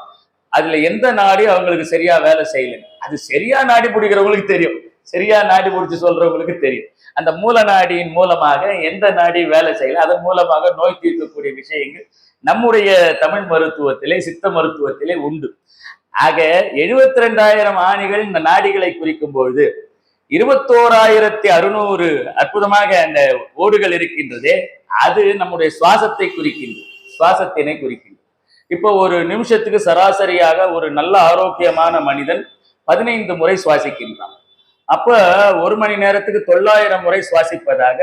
Speaker 1: அதுல எந்த நாடி அவங்களுக்கு சரியா வேலை செய்யல. அது சரியா நாடி பிடிக்கிறவங்களுக்கு தெரியும், சரியா நாடி பிடிச்சு சொல்றவங்களுக்கு தெரியும். அந்த மூல நாடியின் மூலமாக எந்த நாடி வேலை செய்யல, அதன் மூலமாக நோய் தீர்க்கக்கூடிய விஷயங்கள் நம்முடைய தமிழ் மருத்துவத்திலே, சித்த மருத்துவத்திலே உண்டு. ஆக 72,000 ஆணிகள் இந்த நாடிகளை குறிக்கும் பொழுது 21,600 அற்புதமாக அந்த ஓடுகள் இருக்கின்றதே, அது நம்முடைய சுவாசத்தினை குறிக்கின்றது. இப்போ ஒரு நிமிஷத்துக்கு சராசரியாக ஒரு நல்ல ஆரோக்கியமான மனிதன் 15 முறை சுவாசிக்கின்றான். அப்ப ஒரு மணி நேரத்துக்கு 900 முறை சுவாசிப்பதாக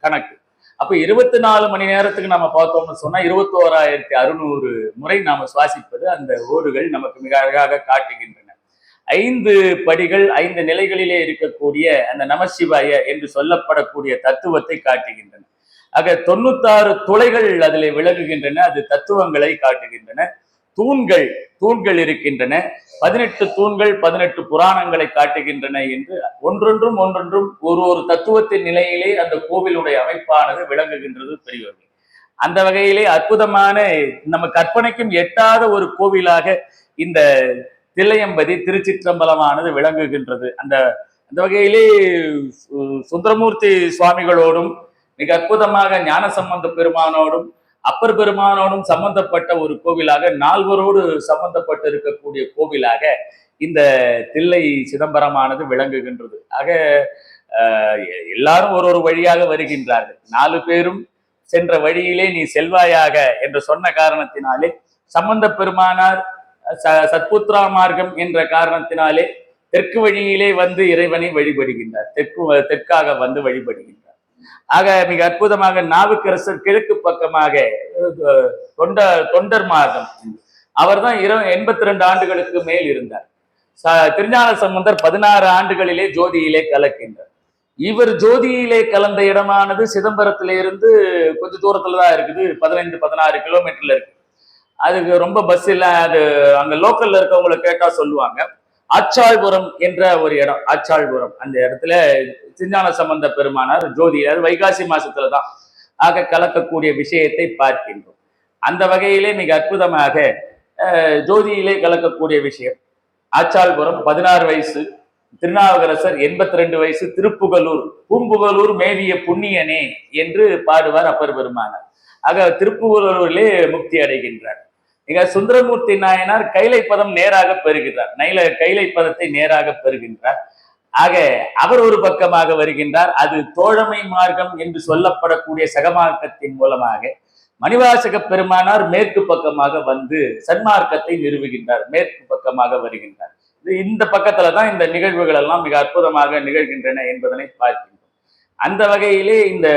Speaker 1: கணக்கு. அப்ப 24 மணி நேரத்துக்கு நம்ம பார்த்தோம்னு சொன்னா 21,600 முறை நாம சுவாசிப்பது அந்த ஓடுகள் நமக்கு மிக அழகாக காட்டுகின்றன. 5 படிகள், 5 நிலைகளிலே இருக்கக்கூடிய அந்த நமசிவாய என்று சொல்லப்படக்கூடிய தத்துவத்தை காட்டுகின்றன. ஆக 96 துளைகள் அதிலே விளங்குகின்றன, அது தத்துவங்களை காட்டுகின்றன. தூண்கள் இருக்கின்றன, 18 தூண்கள் 18 புராணங்களை காட்டுகின்றன என்று ஒன்றொன்றும் ஒரு தத்துவத்தின் நிலையிலே அந்த கோவிலுடைய அமைப்பானது விளங்குகின்றது பெரியவர்கள். அந்த வகையிலே அற்புதமான, நம்ம கற்பனைக்கும் எட்டாத ஒரு கோவிலாக இந்த தில்லையம்பதி திருச்சிற்றம்பலமானது விளங்குகின்றது. அந்த வகையிலே சுந்தரமூர்த்தி சுவாமிகளோடும் மிக அற்புதமாக ஞானசம்பந்த பெருமானோடும் அப்பர் பெருமானோடும் சம்பந்தப்பட்ட ஒரு கோவிலாக, நால்வரோடு சம்பந்தப்பட்டு இருக்கக்கூடிய கோவிலாக இந்த தில்லை சிதம்பரமானது விளங்குகின்றது. ஆக எல்லாரும் ஒரு வழியாக வருகின்றார்கள். 4 பேரும் சென்ற வழியிலே நீ செல்வாயாக என்று சொன்ன காரணத்தினாலே சம்பந்த பெருமானார் சத்புத்ரா மார்க்கம் என்ற காரணத்தினாலே தெற்கு வழியிலே வந்து இறைவனை வழிபடுகின்றார், தெற்காக வந்து வழிபடுகின்றார். ஆக மிக அற்புதமாக நாவுக்கரசர் கிழக்கு பக்கமாக தொண்டர் மார்க்கம், அவர் தான் 82 ஆண்டுகளுக்கு மேல் இருந்தார். திருஞான சம்பந்தர் 16 ஆண்டுகளிலே ஜோதியிலே கலக்கின்றார். இவர் ஜோதியிலே கலந்த இடமானது சிதம்பரத்தில இருந்து கொஞ்ச தூரத்துல தான் இருக்குது, 15-16 கிலோமீட்டர்ல இருக்கு. அதுக்கு ரொம்ப பஸ் இல்ல, அது அங்க லோக்கல்ல இருக்கவங்களை கேட்டா சொல்லுவாங்க. ஆச்சாள்புரம் என்ற ஒரு இடம், ஆச்சாள்புரம், அந்த இடத்துல திருஞான சம்பந்த பெருமானார் ஜோதி, அது வைகாசி மாசத்துலதான் ஆக கலக்கக்கூடிய விஷயத்தை பார்க்கின்றோம். அந்த வகையிலே மிக அற்புதமாக ஜோதியிலே கலக்கக்கூடிய விஷயம். ஆச்சாள்புரம் 16 வயசு, திருநாவுக்கரசர் 82 வயசு, பூம்புகலூர் மேவிய புண்ணியனே என்று பாடுவார் அப்பர் பெருமானார். ஆக திருப்புகலூரிலே முக்தி அடைகின்றார். இங்க சுந்தரமூர்த்தி நாயனார் கைலைப்பதம் நேராக பெறுகின்றார், கைலைப்பதத்தை நேராக பெறுகின்றார். ஆக அவர் ஒரு பக்கமாக வருகின்றார். அது தோழமை மார்க்கம் என்று சொல்லப்படக்கூடிய சகமார்க்கத்தின் மூலமாக மணிவாசக பெருமானார் மேற்கு பக்கமாக வந்து சன்மார்க்கத்தை நிறுவுகின்றார், மேற்கு பக்கமாக வருகின்றார். இந்த பக்கத்துலதான் இந்த நிகழ்வுகள் எல்லாம் மிக அற்புதமாக நிகழ்கின்றன என்பதனை பார்க்கின்றோம். அந்த வகையிலே இந்த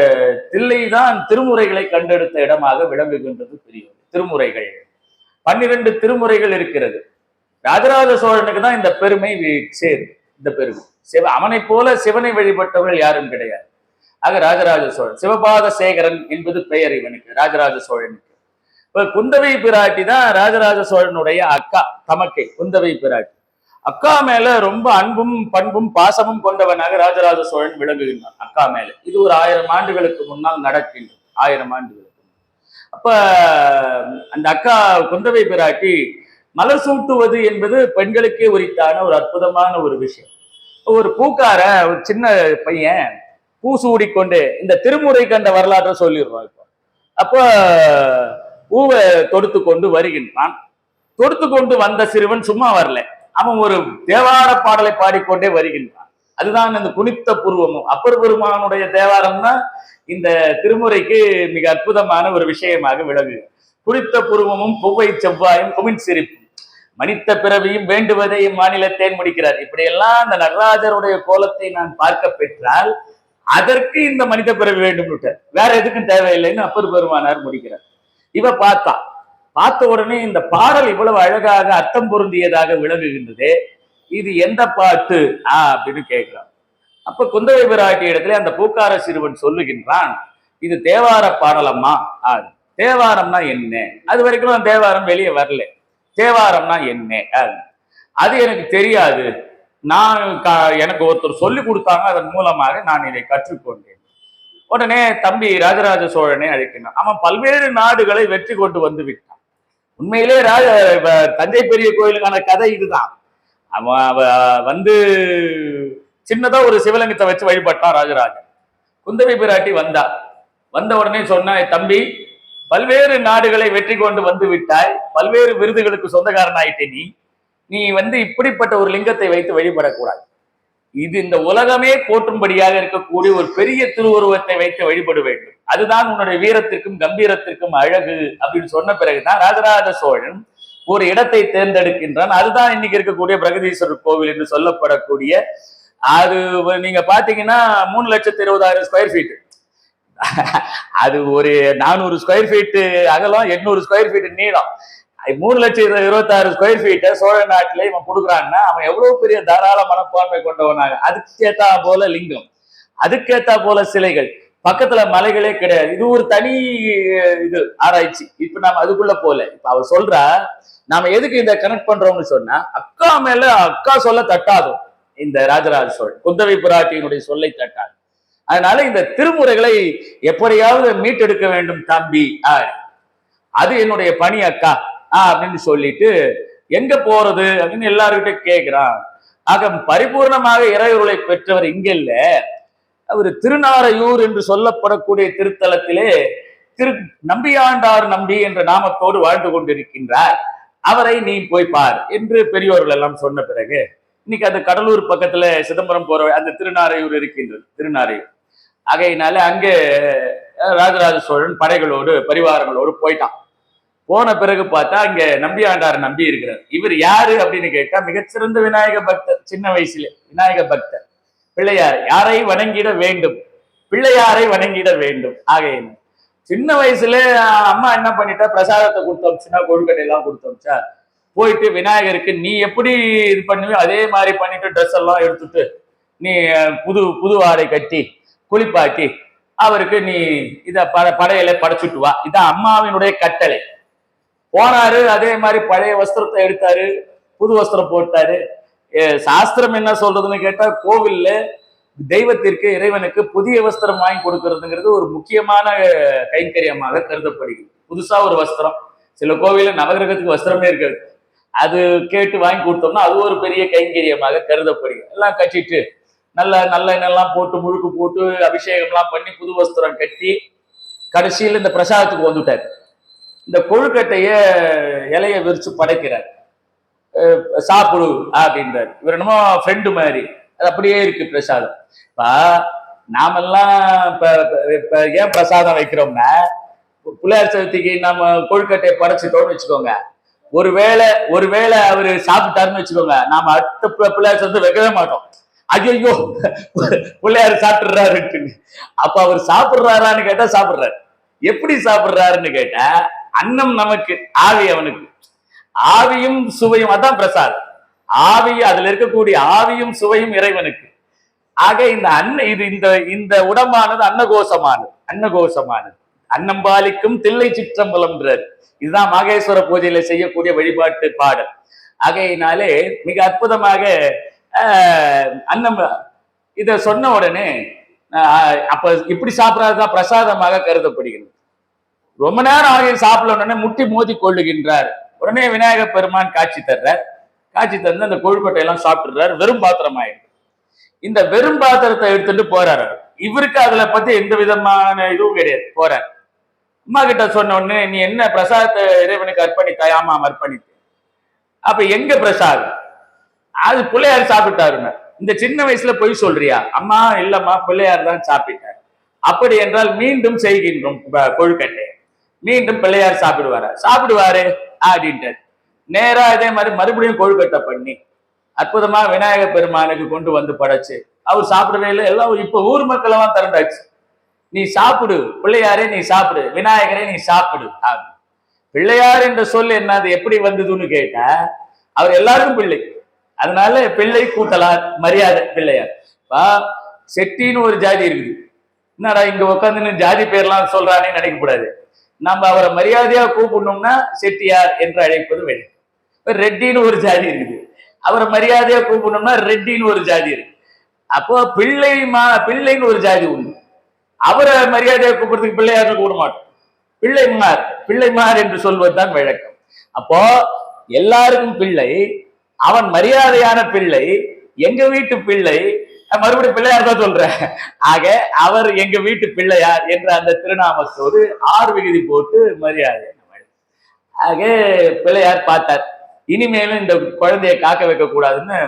Speaker 1: தில்லை தான் திருமுறைகளை கண்டெடுத்த இடமாக விளங்குகின்றது. திருமுறைகள் 12 திருமுறைகள் இருக்கிறது. ராஜராஜ சோழனுக்கு தான் இந்த பெருமை சேரும். இந்த பெருமை அவனை போல சிவனை வழிபட்டவர்கள் யாரும் கிடையாது. ஆக ராஜராஜ சோழன், சிவபாத சேகரன் என்பது பெயர் இவனுக்கு, ராஜராஜ சோழனுக்கு. இப்ப குந்தவை பிராட்டி தான் ராஜராஜ சோழனுடைய அக்கா, தமக்கை குந்தவை பிராட்டி. அக்கா மேல ரொம்ப அன்பும் பண்பும் பாசமும் கொண்டவனாக ராஜராஜ சோழன் விளங்குகின்றான் அக்கா மேல. இது ஒரு 1000 ஆண்டுகளுக்கு முன்னால் நடக்கின்றது. 1000 ஆண்டுகளுக்கு. அப்ப அந்த அக்கா குந்தவை பிராட்டி மலர் சூட்டுவது என்பது பெண்களுக்கே உரித்தான ஒரு அற்புதமான ஒரு விஷயம். ஒரு பூக்கார ஒரு சின்ன பையன் பூ சூடிக்கொண்டு இந்த திருமுறை கண்ட வரலாற்றை சொல்லிடுறோம். இப்போ அப்ப பூவை தொடுத்து கொண்டு வருகின்றான். தொடுத்து கொண்டு வந்த சிறுவன் சும்மா வரல, அவன் ஒரு தேவார பாடலை பாடிக்கொண்டே வருகின்றான். அதுதான் இந்த குனித்த பூர்வமும். அப்பர் பெருமானுடைய தேவாரம் தான் இந்த திருமுறைக்கு மிக அற்புதமான ஒரு விஷயமாக விளங்கு. குனித்த பூர்வமும் கொவ்வை செவ்வாயும் குமின் சிரிப்பும் மனித பிறவியும் வேண்டுவதை மாநிலத்தேன் முடிக்கிறார். இப்படியெல்லாம் அந்த நடராஜருடைய கோலத்தை நான் பார்க்க பெற்றால் அதற்கு இந்த மனித பிறவி வேண்டும், வேற எதுக்கும் தேவையில்லைன்னு அப்பர் பெருமானார் முடிக்கிறார். இவ பார்த்த உடனே இந்த பாடல் இவ்வளவு அழகாக அர்த்தம் பொருந்தியதாக விளங்குகின்றது, இது எந்த பாட்டு அப்படின்னு கேட்கிறான். அப்ப குந்தவை பிராட்டி இடத்துல அந்த பூக்கார சிறுவன் சொல்லுகின்றான், இது தேவார பாடலம்மா. தேவாரம்னா என்ன? அது வரைக்கும் தேவாரம் வெளியே வரல. தேவாரம்னா என்ன அது எனக்கு தெரியாது, நான் எனக்கு ஒருத்தர் சொல்லி கொடுத்தாங்க, அதன் மூலமாக நான் இதை கற்றுக்கொண்டேன். உடனே தம்பி ராஜராஜ சோழனை அழைக்கின்றான். அவன் பல்வேறு நாடுகளை வெற்றி கொண்டு வந்து விட்டான். உண்மையிலே தஞ்சை பெரிய கோயிலுக்கான கதை இதுதான். அவன் வந்து சின்னதா ஒரு சிவலிங்கத்தை வச்சு வழிபட்டான் ராஜராஜன். குந்தவை பிராட்டி வந்த உடனே சொன்ன, தம்பி பல்வேறு நாடுகளை வெற்றி கொண்டு வந்து விட்டாய், பல்வேறு விருதுகளுக்கு சொந்தக்காரன் ஆயிட்டே, நீ வந்து இப்படிப்பட்ட ஒரு லிங்கத்தை வைத்து வழிபடக்கூடாது. இது இந்த உலகமே போற்றும்படியாக இருக்கக்கூடிய ஒரு பெரிய திருவுருவத்தை வைத்து வழிபட வேண்டும். அதுதான் உன்னுடைய வீரத்திற்கும் கம்பீரத்திற்கும் அழகு அப்படின்னு சொன்ன பிறகுதான் ராஜராஜ சோழன் ஒரு இடத்தை தேர்ந்தெடுக்கின்றான். அதுதான் இன்னைக்கு இருக்கக்கூடிய பிரகதீஸ்வரர் கோவில் என்று சொல்லப்படக்கூடிய, அது நீங்க பாத்தீங்கன்னா 3,20,000 ஸ்கொயர் ஃபீட். அது ஒரு 400 ஸ்கொயர் ஃபீட் அகலம், 800 ஸ்கொயர் ஃபீட் நீளம். 3,26,000 ஸ்கொயர் ஃபீட்டை சோழ நாட்டில இவன் கொடுக்குறான்னா அவன் எவ்வளவு பெரிய தாராள மனப்பான்மை கொண்டவனாக. அதுக்கேத்தா போல லிங்கம், அதுக்கேத்தா போல சிலைகள், பக்கத்துல மலைகளே கிடையாது. இது ஒரு தனி இது ஆராய்ச்சி. இப்ப நாம அதுக்குள்ள போல. இப்ப அவர் சொல்றா, நாம எதுக்கு இந்த கனெக்ட் பண்றோம்னு சொன்னா, அக்கா மேல அக்கா சொல்ல தட்டாதும் இந்த ராஜராஜ சோழன் குந்தவை பிராட்டியினுடைய சொல்லை தட்டாது. அதனால இந்த திருமுறைகளை எப்படியாவது மீட்டெடுக்க வேண்டும் தம்பி, அது என்னுடைய பணி அக்கா அப்படின்னு சொல்லிட்டு, எங்க போறது அப்படின்னு எல்லாருக்கிட்ட கேட்கிறான். ஆக பரிபூர்ணமாக இறையுருளை பெற்றவர் இங்க இல்ல, அவர் திருநாரையூர் என்று சொல்லப்படக்கூடிய திருத்தலத்திலே நம்பியாண்டார் நம்பி என்ற நாமத்தோடு வாழ்ந்து கொண்டிருக்கின்றார், அவரை நீ போய் பார் என்று பெரியோர்கள் எல்லாம் சொன்ன பிறகு, இன்னைக்கு அந்த கடலூர் பக்கத்துல சிதம்பரம் போற அந்த திருநாரையூர் இருக்கின்றது, திருநாரையூர். ஆகையினால அங்கே ராஜராஜ சோழன் படைகளோடு பரிவாரங்களோடு போயிட்டான். போன பிறகு பார்த்தா அங்க நம்பியாண்டார் நம்பி இருக்கிறார். இவர் யாரு அப்படின்னு கேட்டா, மிகச்சிறந்த விநாயக பக்தர். சின்ன வயசுல விநாயக பக்தர். பிள்ளையார் யாரை வணங்கிட வேண்டும், பிள்ளையாரை வணங்கிட வேண்டும். ஆகையின சின்ன வயசுல அம்மா என்ன பண்ணிட்டா, பிரசாதத்தை கொடுத்தோம்ச்சுன்னா, கொழுக்கட்டை எல்லாம் கொடுத்தோம்ச்சா, போயிட்டு விநாயகருக்கு நீ எப்படி இது பண்ணுவியோ அதே மாதிரி பண்ணிட்டு ட்ரெஸ் எல்லாம் எடுத்துட்டு நீ புது ஆடை கட்டி குளிப்பாட்டி அவருக்கு நீ இத படையில படைச்சுட்டு வா, இதான் அம்மாவினுடைய கட்டளை. போனாரு, அதே மாதிரி பழைய வஸ்திரத்தை எடுத்தாரு, புது வஸ்திரம் போட்டாரு. சாஸ்திரம் என்ன சொல்றதுன்னு கேட்டா, கோவில்ல தெய்வத்திற்கு இறைவனுக்கு புதிய வஸ்திரம் வாங்கி கொடுக்கறதுங்கிறது ஒரு முக்கியமான கைங்கரியமாக கருதப்படுகிறது. புதுசா ஒரு வஸ்திரம், சில கோவில நவகிரகத்துக்கு வஸ்திரமே இருக்காது, அது கேட்டு வாங்கி கொடுத்தோம்னா அது ஒரு பெரிய கைங்கரியமாக கருதப்படுகிறது. எல்லாம் கட்டிட்டு நல்ல நல்ல எண்ணெல்லாம் போட்டு முழுக்கு போட்டு அபிஷேகம்லாம் பண்ணி புது வஸ்திரம் கட்டி கடைசியில் இந்த பிரசாதத்துக்கு வந்துட்டார். இந்த கொழுக்கட்டைய இலைய விரிச்சு படைக்கிறார், சாப்பிடு அப்படின்றாரு. இவர் என்னமோ ஃப்ரெண்டு மாதிரி, அது அப்படியே இருக்கு பிரசாதம். நாமெல்லாம் இப்ப ஏன் பிரசாதம் வைக்கிறோம்னா, பிள்ளையார் சதுர்த்திக்கு நம்ம கொழுக்கட்டையை படைச்சிட்டோம்னு வச்சுக்கோங்க, ஒருவேளை அவரு சாப்பிட்டாருன்னு வச்சுக்கோங்க, நாம அடுத்த பிள்ளையார் சதுர்த்தி வைக்கவே மாட்டோம். ஐயோ பிள்ளையார் சாப்பிடுறாருன்னு. அப்ப அவர் சாப்பிடுறாரான்னு கேட்டா சாப்பிடுறாரு. எப்படி சாப்பிடுறாருன்னு கேட்டா, அன்னம் நமக்கு, ஆவி அவனுக்கு. ஆவியும் சுவையும் அதான் பிரசாதம். ஆவி, அதுல இருக்கக்கூடிய ஆவியும் சுவையும் இறைவனுக்கு. ஆக இந்த இது இந்த உடம்பானது அன்னகோஷமானது. அன்னம்பாலிக்கும் தில்லை சிற்றம்பலம்ன்றார். இதுதான் மாகேஸ்வர பூஜையில செய்யக்கூடிய வழிபாட்டு பாடல். ஆகையினாலே மிக அற்புதமாக அன்னம் இத சொன்ன உடனே அப்ப இப்படி சாப்பிடாதான் பிரசாதமாக கருதப்படுகிறது. ரொம்ப நேரம் ஆகி சாப்பிட உடனே முட்டி மோதி கொள்ளுகின்றார். உடனே விநாயகர் பெருமான் காட்சி தர்றார். காட்சி தந்து அந்த கொழுக்கட்டை எல்லாம் சாப்பிட்டுறாரு. வெறும் பாத்திரம் ஆயிடுது. இந்த வெறும் பாத்திரத்தை எடுத்துட்டு போறாரு. இவருக்கு அதுல பத்தி எந்த விதமான இதுவும் கிடையாது. போறார். அம்மா கிட்ட சொன்ன உடனே, நீ என்ன பிரசாதத்தை இறைவனுக்கு அர்ப்பணித்தாய்? ஆமாம் அர்ப்பணித்தேன். அப்ப எங்க பிரசாதம்? அது பிள்ளையார் சாப்பிட்டாருன்னு. இந்த சின்ன வயசுல போய் சொல்றியா? அம்மா இல்லம்மா, பிள்ளையார் தான் சாப்பிட்டார். அப்படி என்றால் மீண்டும் செய்கின்றோம் கொழுக்கட்டை. மீண்டும் பிள்ளையார் சாப்பிடுவாரு அப்படின்ட்டு நேரா இதே மாதிரி மறுபடியும் கொழுக்கட்டை பண்ணி அற்புதமா விநாயகர் பெருமானுக்கு கொண்டு வந்து படைச்சு அவர் சாப்பிடவே இல்லை. எல்லாம் இப்ப ஊர் மக்கள் எல்லாம் திரண்டாச்சு. நீ சாப்பிடு பிள்ளையாரே, நீ சாப்பிடு, விநாயகரே நீ சாப்பிடு. பிள்ளையார் என்ற சொல் என்னது எப்படி வந்ததுன்னு கேட்டா, அவர் எல்லாருக்கும் பிள்ளை. அதனால பிள்ளை கூட்டலார் மரியாதை பிள்ளையார். செட்டின்னு ஒரு ஜாதி இருக்குது. என்னடா இங்க உட்காந்து ஜாதி பேர்லாம் சொல்றானே நினைக்கக்கூடாது. நம்ம அவரை மரியாதையா கூப்பிடணும்னா செட்டியார் என்று அழைப்பது வேண்டும். ரெட்டின்னு ஒரு ஜாதி இருக்குது. அவரை மரியாதையா கூப்பிடணும்னா ரெட்டின்னு ஒரு ஜாதி இருக்கு. அப்போ பிள்ளைன்னு ஒரு ஜாதி உண்டு. அவரை மரியாதையா கூப்பிடுறதுக்கு பிள்ளையார் கூப்பிட மாட்டோம். பிள்ளைமார் என்று சொல்வதுதான் வழக்கம். அப்போ எல்லாருக்கும் பிள்ளை, அவன் மரியாதையான பிள்ளை, எங்க வீட்டு பிள்ளை, மறுபடியும் பிள்ளையார் தான் சொல்ற. ஆக அவர் எங்க வீட்டு பிள்ளையார் என்ற அந்த திருநாமத்தோடு 6 விகுதி போட்டு மரியாதை. ஆக பிள்ளையார் பார்த்தார், இனிமேலும் இந்த குழந்தைய காக்க வைக்க கூடாதுன்னு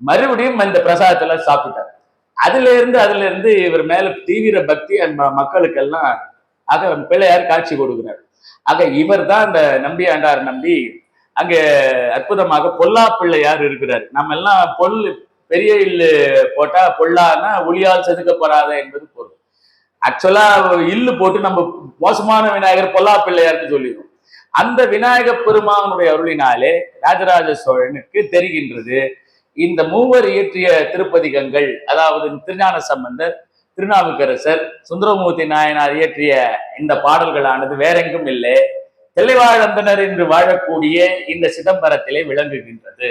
Speaker 1: மறுபடியும் இந்த பிரசாதத்துல சாப்பிட்டார். அதுல இருந்து இவர் மேல தீவிர பக்தி மக்களுக்கெல்லாம் ஆக பிள்ளையார் காட்சி கொடுக்கிறார். ஆக இவர் தான் இந்த நம்பி ஆண்டார் நம்பி அங்க அற்புதமாக பொல்லா பிள்ளையார் இருக்கிறார். நம்ம எல்லாம் பெரிய இல்லு போட்டா பொல்லான்னா ஒளியால் செதுக்கப்படாத என்பது பொருள். ஆக்சுவலா இல்லு போட்டு நம்ம மோசமான விநாயகர் பொல்லா பிள்ளையார்னு சொல்லிடுவோம். அந்த விநாயகர் பெருமானுடைய அருளினாலே ராஜராஜ சோழனுக்கு தெரிகின்றது, இந்த மூவர் இயற்றிய திருப்பதிகங்கள், அதாவது திருஞான சம்பந்தர், திருநாவுக்கரசர், சுந்தரமூர்த்தி நாயனார் இயற்றிய இந்த பாடல்களானது வேறெங்கும் இல்லை, தில்லைவாழந்தனர் என்று வாழக்கூடிய இந்த சிதம்பரத்திலே விளங்குகின்றது.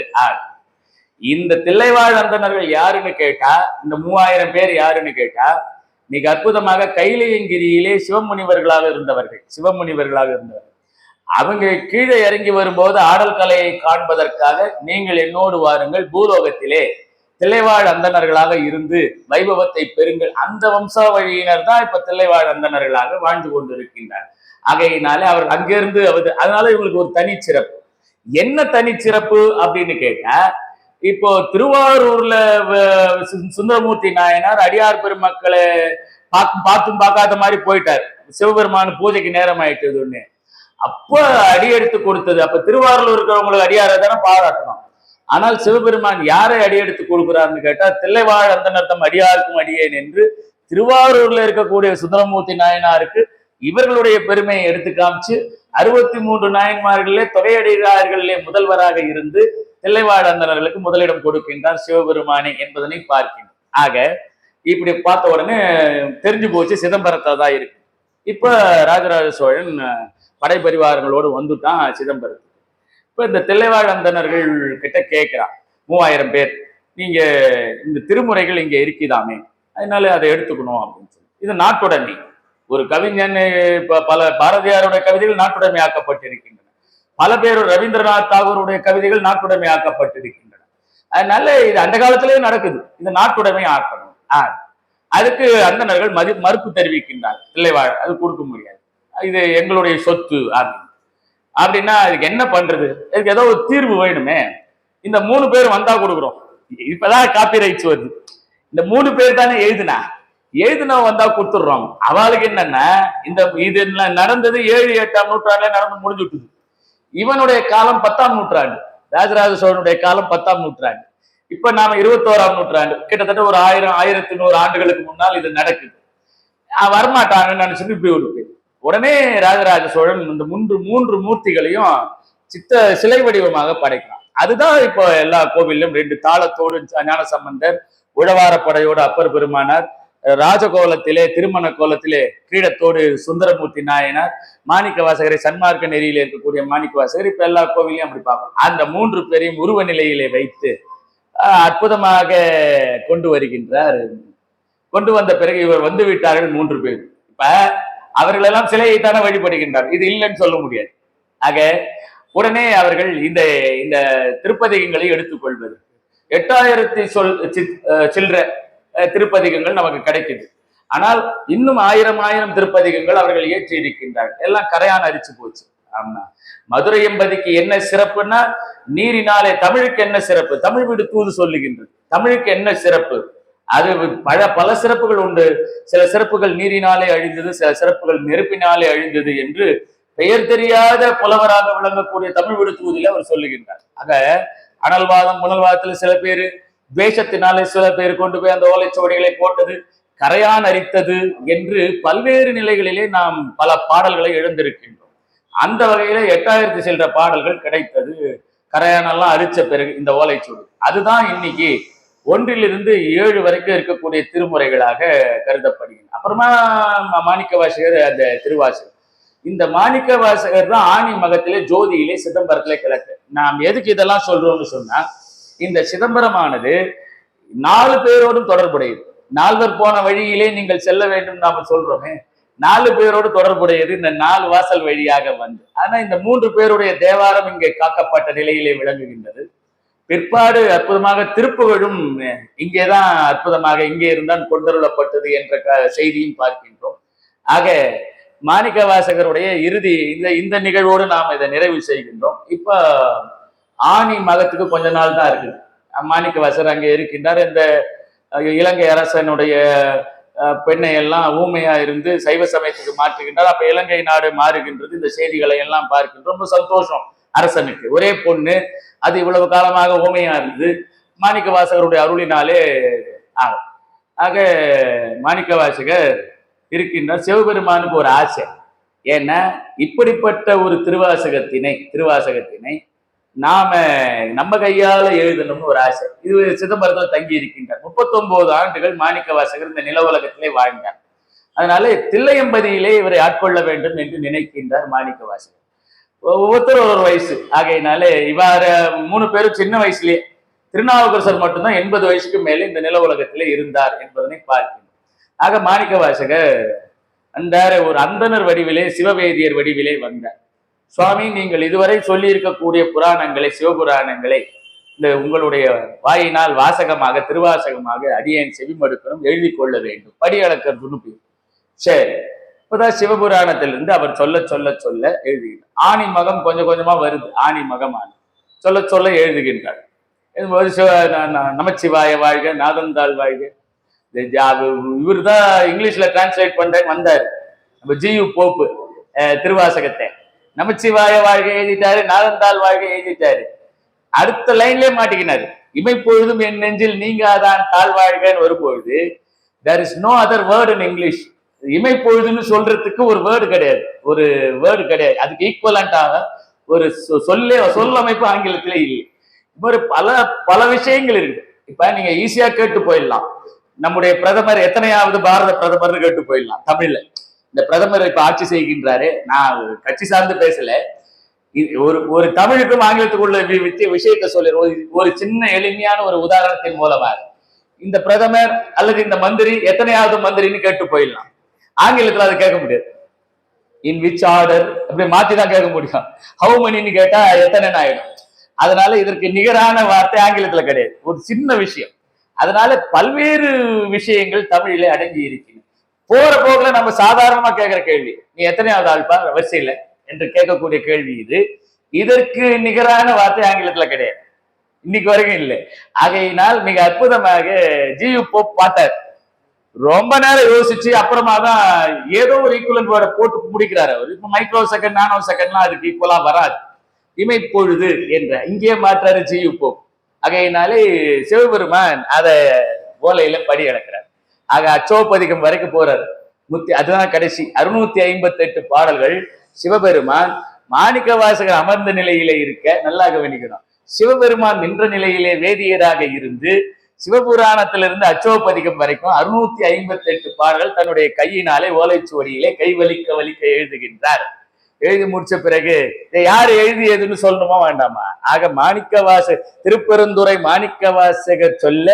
Speaker 1: இந்த தில்லைவாழந்தனர்கள் யாருன்னு கேட்டா, இந்த 3000 பேர் யாருன்னு கேட்டா, மிக அற்புதமாக கைலையங்கிரியிலே சிவமுனிவர்களாக இருந்தவர்கள். அவங்க கீழே இறங்கி வரும்போது ஆடல் கலையை காண்பதற்காக நீங்கள் என்னோடு வாருங்கள், பூலோகத்திலே தில்லைவாழ் அந்தணர்களாக இருந்து வைபவத்தை பெறுங்கள். அந்த வம்சாவழியினர் தான் இப்ப தில்லைவாழ் அந்தணர்களாக வாழ்ந்து கொண்டிருக்கின்றார். ஆகையினாலே அவர் அங்கிருந்து அதனால இவங்களுக்கு ஒரு தனிச்சிறப்பு. என்ன தனிச்சிறப்பு அப்படின்னு கேட்டா, இப்போ திருவாரூர்ல சுந்தரமூர்த்தி நாயனார் அடியார் பெருமக்களை பார்க்காத மாதிரி போயிட்டார். சிவபெருமான பூஜைக்கு நேரம் ஆயிட்டதுன்னு அப்ப அடி எடுத்து கொடுத்தது. அப்ப திருவாரூர் இருக்கிறவங்களுக்கு அடியாரை தானே பாராட்டணும். ஆனால் சிவபெருமான் யாரை அடி எடுத்து கொடுக்கிறார்னு கேட்டா, தில்லைவாழ் அந்தனர் தம் அடியாருக்கும் அடியேன் என்று திருவாரூர்ல இருக்கக்கூடிய சுந்தரமூர்த்தி நாயனாருக்கு இவர்களுடைய பெருமையை எடுத்து காமிச்சு 63 நாயன்மார்களிலே தொகையடிகாரர்களிலே முதல்வராக இருந்து தில்லைவாழ் அந்தனர்களுக்கு முதலிடம் கொடுக்கின்றார் சிவபெருமானே என்பதனை பார்க்கின்றோம். ஆக இப்படி பார்த்த உடனே தெரிஞ்சு போச்சு சிதம்பரத்தை தான் இருக்கு. இப்ப ராஜராஜ சோழன் படைப்பரிவாரங்களோடு வந்துட்டான் சிதம்பரத்துக்கு. இப்ப இந்த தில்லைவாழ் அந்தனர்கள் கிட்ட கேட்கிறான், 3000 பேர், நீங்க இந்த திருமுறைகள் இங்க இருக்குதாமே, அதனால அதை எடுத்துக்கணும் அப்படின்னு சொல்லி. இது நாட்டுடைமை. ஒரு கவிஞன் பல பாரதியாருடைய கவிதைகள் நாட்டுடைமை ஆக்கப்பட்டிருக்கின்றன. பல பேர் ரவீந்திரநாத் தாகூருடைய கவிதைகள் நாட்டுடைமை ஆக்கப்பட்டிருக்கின்றன. அதனால இது அந்த காலத்திலேயே நடக்குது. இந்த நாட்டுடைமை ஆக்கணும். அதுக்கு அந்தனர்கள் மறுப்பு தெரிவிக்கின்றார். தில்லைவாழ் அது கொடுக்க முடியாது, இது எங்களுடைய சொத்து அப்படின்னா அதுக்கு என்ன பண்றது? இதுக்கு ஏதோ ஒரு தீர்வு வேணுமே. இந்த 3 பேர் வந்தா கொடுக்குறோம். இப்பதான் காப்பி ரைட்ஸ் வருது. இந்த 3 பேர் தானே எழுதுனா வந்தா கொடுத்துடுறோம். அவளுக்கு என்னன்னா, இது நடந்தது 7, 8ஆம் நூற்றாண்டுல நடந்து முடிஞ்சுட்டுது. இவனுடைய காலம் 10ஆம் நூற்றாண்டு, ராஜராஜ சோழனுடைய காலம் 10ஆம் நூற்றாண்டு. இப்ப நாம 21ஆம் நூற்றாண்டு, கிட்டத்தட்ட ஒரு 1100 ஆண்டுகளுக்கு முன்னால் இது நடக்குது. வரமாட்டாங்கன்னு நினைச்சுட்டு இப்படி ஒரு பேர். உடனே ராஜராஜ சோழன் இந்த 3 மூர்த்திகளையும் சிலை வடிவமாக படைக்கிறான். அதுதான் இப்போ எல்லா கோவிலும் 2 தாளத்தோடு ஞான சம்பந்தர், உழவாரப்படையோடு அப்பர் பெருமானார், ராஜகோலத்திலே திருமண கோலத்திலே கிரீடத்தோடு சுந்தரமூர்த்தி நாயனார், மாணிக்க வாசகரை சன்மார்க்க நெறியில இருக்கக்கூடிய மாணிக்க வாசகர், இப்ப எல்லா கோவிலையும் அப்படி பார்ப்போம். அந்த மூன்று பேரையும் உருவ நிலையிலே வைத்து அற்புதமாக கொண்டு வருகின்றார். கொண்டு வந்த பிறகு இவர் வந்து விட்டார்கள் மூன்று பேர். இப்ப அவர்கள் எல்லாம் சிலையைத்தானே வழிபடுகின்றார், இது இல்லைன்னு சொல்ல முடியாது. ஆக உடனே அவர்கள் இந்த இந்த திருப்பதிகங்களை எடுத்துக்கொள்வது 8000 சில்ற திருப்பதிகங்கள் நமக்கு கிடைக்குது. ஆனால் இன்னும் 1000 திருப்பதிகங்கள் அவர்கள் ஏற்றி இருக்கின்றார்கள். எல்லாம் கரையான் அரிச்சு போச்சு. ஆமா, மதுரை எம்பதிக்கு என்ன சிறப்புன்னா நீரினாலே தமிழுக்கு என்ன சிறப்பு, தமிழ் வீடு தூது சொல்லுகின்றது. தமிழுக்கு என்ன சிறப்பு, அது பல சிறப்புகள் உண்டு. சில சிறப்புகள் நீரினாலே அழிந்தது, சில சிறப்புகள் நெருப்பினாலே அழிந்தது என்று பெயர் தெரியாத புலவராக விளங்கக்கூடிய தமிழ் வீடு தூதில அவர் சொல்லுகின்றார். ஆக அனல்வாதம் புனல்வாதத்துல சில பேர், துவேஷத்தினாலே சில பேர் கொண்டு போய் அந்த ஓலைச்சுவடிகளை போட்டது, கரையான் அரித்தது என்று பல்வேறு நிலைகளிலே நாம் பல பாடல்களை எழுந்திருக்கின்றோம். அந்த வகையில 8000 சில்ற பாடல்கள் கிடைத்தது கரையானெல்லாம் அரிச்ச பிறகு இந்த ஓலைச்சுவடி. அதுதான் இன்னைக்கு 1 to 7 வரைக்கும் இருக்கக்கூடிய திருமுறைகளாக கருதப்படுகிறது. அப்புறமா மாணிக்க வாசகர் அந்த திருவாசகர். இந்த மாணிக்க வாசகர் தான் ஆணி மகத்திலே ஜோதியிலே சிதம்பரத்திலே கிழக்கு. நாம் எதுக்கு இதெல்லாம் சொல்றோம்னு சொன்னா, இந்த சிதம்பரமானது 4 பேரோடும் தொடர்புடையது. 4 போன வழியிலே நீங்கள் செல்ல வேண்டும் நாம சொல்றோமே, 4 பேரோடு தொடர்புடையது இந்த 4 வாசல் வழியாக வந்து. ஆனா இந்த 3 பேருடைய தேவாரம் இங்கே காக்கப்பட்ட நிலையிலே விளங்குகின்றது. பிற்பாடு அற்புதமாக திருப்புகழும் இங்கேதான் அற்புதமாக இங்கே இருந்தான் கொண்டருளப்பட்டது என்ற செய்தியும் பார்க்கின்றோம். ஆக மாணிக்க வாசகருடைய இறுதி இந்த நிகழ்வோடு நாம் இதை நிறைவு செய்கின்றோம். இப்ப ஆணி மகத்துக்கு கொஞ்ச நாள் தான் இருக்குது. மாணிக்க வாசகர் அங்கே இருக்கின்றார். இந்த இலங்கை அரசனுடைய பெண்ணை எல்லாம் ஊமையா இருந்து சைவ சமயத்துக்கு மாற்றுகின்றார். அப்ப இலங்கை நாடு மாறுகின்றது. இந்த செய்திகளை எல்லாம் பார்க்கின்றோம். ரொம்ப சந்தோஷம் அரசனுக்கு. ஒரே பொண்ணு, அது இவ்வளவு காலமாக ஊமையா இருந்து மாணிக்க வாசகருடைய அருளினாலே ஆகும். ஆக மாணிக்க வாசகர் இருக்கின்றார். சிவபெருமானுக்கு ஒரு ஆசை. ஏன்னா இப்படிப்பட்ட ஒரு திருவாசகத்தினை நாம நம்ம கையால எழுதணும்னு ஒரு ஆசை. இது சிதம்பரத்தில் தங்கி இருக்கின்றார். 39 ஆண்டுகள் மாணிக்க வாசகர் இந்த நில உலகத்திலே வாழ்ந்தார். அதனால தில்லையம்பதியிலே இவரை ஆட்கொள்ள வேண்டும் என்று நினைக்கின்றார் மாணிக்க வாசகர். ஒவ்வொருத்தரும் ஒரு வயசு. ஆகையினாலே இவ்வாறு 3 பேரும் சின்ன வயசுலயே, திருநாவுக்கரசர் மட்டும்தான் 80 வயசுக்கு மேலே இந்த நில உலகத்திலே இருந்தார் என்பதனை பார்க்கின்றோம். ஆக மாணிக்க வாசகர் அந்த ஒரு அந்தனர் வடிவிலே, சிவவேதியர் வடிவிலே வந்தார். சுவாமி, நீங்கள் இதுவரை சொல்லி இருக்கக்கூடிய புராணங்களை, சிவபுராணங்களை இந்த உங்களுடைய வாயினால் வாசகமாக, திருவாசகமாக அடியேன் செவிமடுக்கணும், எழுதி கொள்ள வேண்டும். படியளக்கர் துணுப்பி. சரி, இப்பதான் சிவபுராணத்திலிருந்து அவர் சொல்ல சொல்ல சொல்ல எழுதுகிறார். ஆணி மகம் கொஞ்சம் கொஞ்சமா வருது. ஆணி மகமான சொல்ல சொல்ல எழுதுகின்றார். நமச்சிவாய வாழ்க, நாதந்தாள் வாழ்க. இவர் தான் இங்கிலீஷ்ல டிரான்ஸ்லேட் பண்றேன் வந்தாரு. நம்ம ஜியு போப்பு திருவாசகத்தை நமச்சிவாய வாழ்க எழுதிட்டாரு, நாதந்தாள் வாழ்க எழுதிட்டாரு. அடுத்த லைன்லயே மாட்டிக்கினாரு. இமைப்பொழுதும் என் நெஞ்சில் நீங்காதான் தாழ்வாழ்கன்னு வரும்பொழுது there is no other word in English. இமைப்பொழுதுன்னு சொல்றதுக்கு ஒரு வேர்டு கிடையாது. அதுக்கு ஈக்குவலண்டாக ஒரு சொல்லமைப்பு ஆங்கிலத்திலே இல்லை. ஒரு பல விஷயங்கள் இருக்கு. இப்ப நீங்க ஈஸியா கேட்டு போயிடலாம். நம்முடைய பிரதமர் எத்தனையாவது பாரத பிரதமர்னு கேட்டு போயிடலாம் தமிழ்ல. இந்த பிரதமர் இப்ப ஆட்சி செய்கின்றாரு. நான் கட்சி சார்ந்து பேசல, ஒரு தமிழுக்கும் ஆங்கிலத்துக்குள்ள விஷயத்தை சொல்லிடுவோம். ஒரு சின்ன எளிமையான ஒரு உதாரணத்தின் மூலமாக இந்த பிரதமர் அல்லது இந்த மந்திரி எத்தனையாவது மந்திரின்னு கேட்டு போயிடலாம். ஆங்கிலத்துல அதை கேட்க முடியாது. இன் விச் ஆர்டர் அப்படி மாத்தி தான் கேட்க முடியும். ஹவு மணின்னு கேட்டா எத்தனைன்னு ஆயிடும். அதனால இதற்கு நிகரான வார்த்தை ஆங்கிலத்துல கிடையாது. ஒரு சின்ன விஷயம். அதனால பல்வேறு விஷயங்கள் தமிழிலே அடங்கி இருக்கிறது. போற போக்குல நம்ம சாதாரணமா கேட்கிற கேள்வி, நீ எத்தனையாவது ஆள்பா வரிசையில என்று கேட்கக்கூடிய கேள்வி இது. இதற்கு நிகரான வார்த்தை ஆங்கிலத்துல கிடையாது, இன்னைக்கு வரைக்கும் இல்லை. ஆகையினால் மிக அற்புதமாக ஜியு போப் பாட்டார். ரொம்ப நேரம் யோசிச்சு அப்புறமா தான் ஏதோ ஒரு ஈக்குவலன்ட் வேர்டை போட்டு முடிக்கிறாரு அவர். இப்ப மைக்ரோ செகண்ட், நானோ செகண்ட்லாம் அதுக்கு ஈக்குவலா வராது. இமைப்பொழுது என்ற இங்கே மாற்றாரு ஜியு போப். ஆகையினாலே சிவபெருமான் அதை ஓலையில படி அடக்கிறார். ஆக அச்சோப்பதிகம் வரைக்கும் போறாரு. அதுதான் கடைசி 658 பாடல்கள். சிவபெருமான் மாணிக்க வாசகர் அமர்ந்த நிலையிலே இருக்க நல்லா கவனிக்கணும். சிவபெருமான் நின்ற நிலையிலே வேதியராக இருந்து சிவபுராணத்திலிருந்து அச்சோபதிகம் வரைக்கும் 658 பாடல்கள் தன்னுடைய கையினாலே ஓலைச்சுவடியிலே கை வலிக்க வலிக்க எழுதுகின்றார். எழுதி முடிச்ச பிறகு யார் எழுதியதுன்னு சொல்லணுமா வேண்டாமா? ஆக திருப்பெருந்துறை மாணிக்க வாசகர் சொல்ல,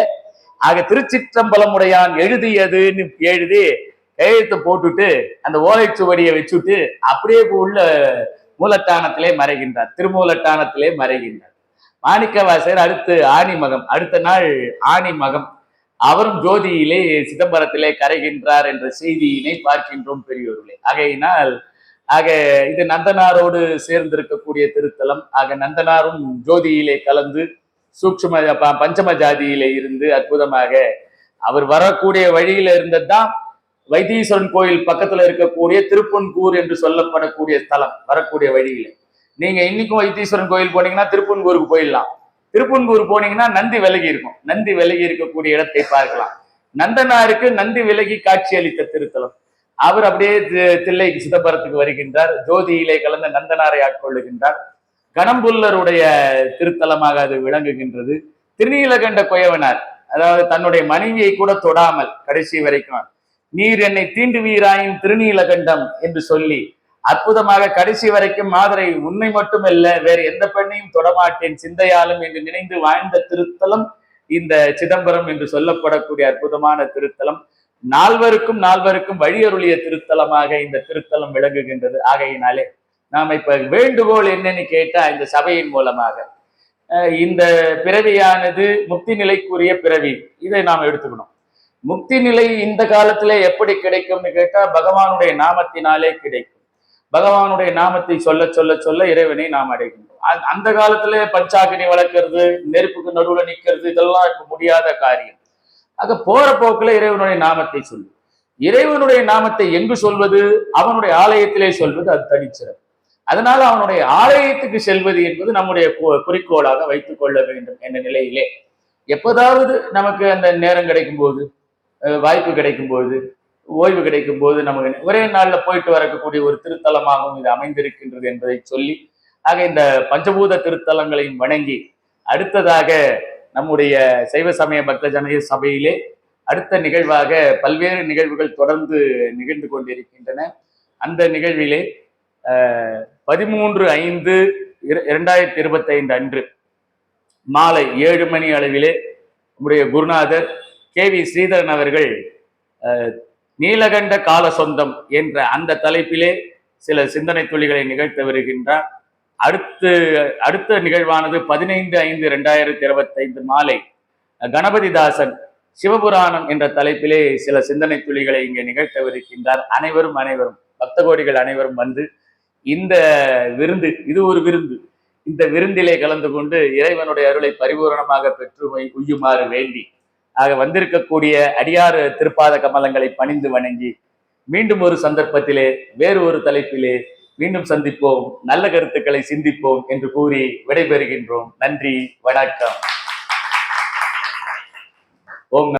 Speaker 1: ஆக திருச்சிற்றம்பலமுடையான் எழுதியதுன்னு எழுதி கையெழுத்து போட்டுட்டு அந்த ஓலைச்சுவடியை வச்சுட்டு அப்படியே உள்ள மூலட்டானத்திலே மறைகின்றார், திருமூலட்டானத்திலே மறைகின்றார். மாணிக்க வாசகர் அடுத்த நாள் ஆணி மகம், அவரும் ஜோதியிலே சிதம்பரத்திலே கரைகின்றார் என்ற செய்தியினை பார்க்கின்றோம் பெரியோர்களே. இது நந்தனாரோடு சேர்ந்திருக்கக்கூடிய திருத்தலம். ஆக நந்தனாரும் ஜோதியிலே கலந்து சூக்ஷ்ம பஞ்சம ஜாதியிலே இருந்து அற்புதமாக அவர் வரக்கூடிய வழியில இருந்ததுதான் வைத்தீஸ்வரன் கோயில் பக்கத்துல இருக்கக்கூடிய திருப்பன்கூர் என்று சொல்லப்படக்கூடிய ஸ்தலம். வரக்கூடிய வழியில நீங்க இன்னைக்கும் வைத்தீஸ்வரன் கோயில் போனீங்கன்னா திருப்பன்கூருக்கு போயிடலாம். திருப்பன்கூர் போனீங்கன்னா நந்தி விலகி இருக்கும். நந்தி விலகி இருக்கக்கூடிய இடத்தை பார்க்கலாம். நந்தனாருக்கு நந்தி விலகி காட்சி அளித்த திருத்தலம். அவர் அப்படியே தில்லை சிதம்பரத்துக்கு வருகின்றார். ஜோதியிலே கலந்த நந்தனாரை ஆட்கொள்ளுகின்றார். கணம்புல்லருடைய திருத்தலமாக அது விளங்குகின்றது. திருநீலகண்ட குயவனார், அதாவது தன்னுடைய மனைவியை கூட தொடாமல் கடைசி வரைக்கும் நீர் என்னை தீண்டுவீராயின் திருநீலகண்டம் என்று சொல்லி அற்புதமாக கடைசி வரைக்கும் மாதரை உன்னை மட்டுமல்ல வேறு எந்த பெண்ணையும் தொடமாட்டேன் சிந்தையாலும் என்று நினைந்து வாழ்ந்த திருத்தலம் இந்த சிதம்பரம் என்று சொல்லப்படக்கூடிய அற்புதமான திருத்தலம். நால்வருக்கும் வழியருளிய திருத்தலமாக இந்த திருத்தலம் விளங்குகின்றது. ஆகையினாலே நாம இப்ப வேண்டுகோள் என்னன்னு கேட்டா, இந்த சபையின் மூலமாக இந்த பிறவியானது முக்தி நிலைக்குரிய பிறவி, இதை நாம் எடுத்துக்கணும். முக்தி நிலை இந்த காலத்திலே எப்படி கிடைக்கும்னு கேட்டா, பகவானுடைய நாமத்தினாலே கிடைக்கும். பகவானுடைய நாமத்தை சொல்ல சொல்ல சொல்ல இறைவனை நாம் அடைகின்றோம். அந்த காலத்துல பஞ்சாகினி வளர்க்கறது, நெருப்புக்கு நடுவுல நிக்கிறது, இதெல்லாம் இப்ப முடியாத காரியம். ஆக போற போக்குல இறைவனுடைய நாமத்தை சொல்லு. இறைவனுடைய நாமத்தை எங்கு சொல்வது? அவனுடைய ஆலயத்திலே சொல்வது, அது தனிச்சிறப்பு. அதனால அவனுடைய ஆலயத்துக்கு செல்வது என்பது நம்முடைய குறிக்கோளாக வைத்துக் கொள்ள வேண்டும் என்ற நிலையிலே எப்போதாவது நமக்கு அந்த நேரம் கிடைக்கும் போது, வாய்ப்பு கிடைக்கும் போது, ஓய்வு கிடைக்கும் போது நமக்கு ஒரே நாள்ல போயிட்டு வரக்கூடிய ஒரு திருத்தலமாகவும் இது அமைந்திருக்கின்றது என்பதை சொல்லி, ஆக இந்த பஞ்சபூத திருத்தலங்களையும் வணங்கி அடுத்ததாக நம்முடைய சைவ சமய பக்த ஜன சபையிலே அடுத்த நிகழ்வாக பல்வேறு நிகழ்வுகள் தொடர்ந்து நிகழ்ந்து கொண்டிருக்கின்றன. அந்த நிகழ்விலே 13/5/2025 அன்று மாலை 7 மணி அளவிலே நம்முடைய குருநாதர் KV ஸ்ரீதரன் அவர்கள் நீலகண்ட கால சொந்தம் என்ற அந்த தலைப்பிலே சில சிந்தனை துளிகளை நிகழ்த்த வருகின்றார். அடுத்த நிகழ்வானது 15/5/2025 மாலை கணபதிதாசன் சிவபுராணம் என்ற தலைப்பிலே சில சிந்தனை துளிகளை இங்கே நிகழ்த்தவிருக்கின்றார். அனைவரும் பக்த கோடிகள் அனைவரும் வந்து இந்த விருந்து, இது ஒரு விருந்து, இந்த விருந்திலே கலந்து கொண்டு இறைவனுடைய அருளை பரிபூரணமாக பெற்று உய்யுமாறு வேண்டி, ஆக வந்திருக்கக்கூடிய அடியார் திருப்பாத கமலங்களை பணிந்து வணங்கி மீண்டும் ஒரு சந்தர்ப்பத்திலே வேறு ஒரு தலைப்பிலே மீண்டும் சந்திப்போம், நல்ல கருத்துக்களை சிந்திப்போம் என்று கூறி விடைபெறுகின்றோம். நன்றி, வணக்கம். ஓம்.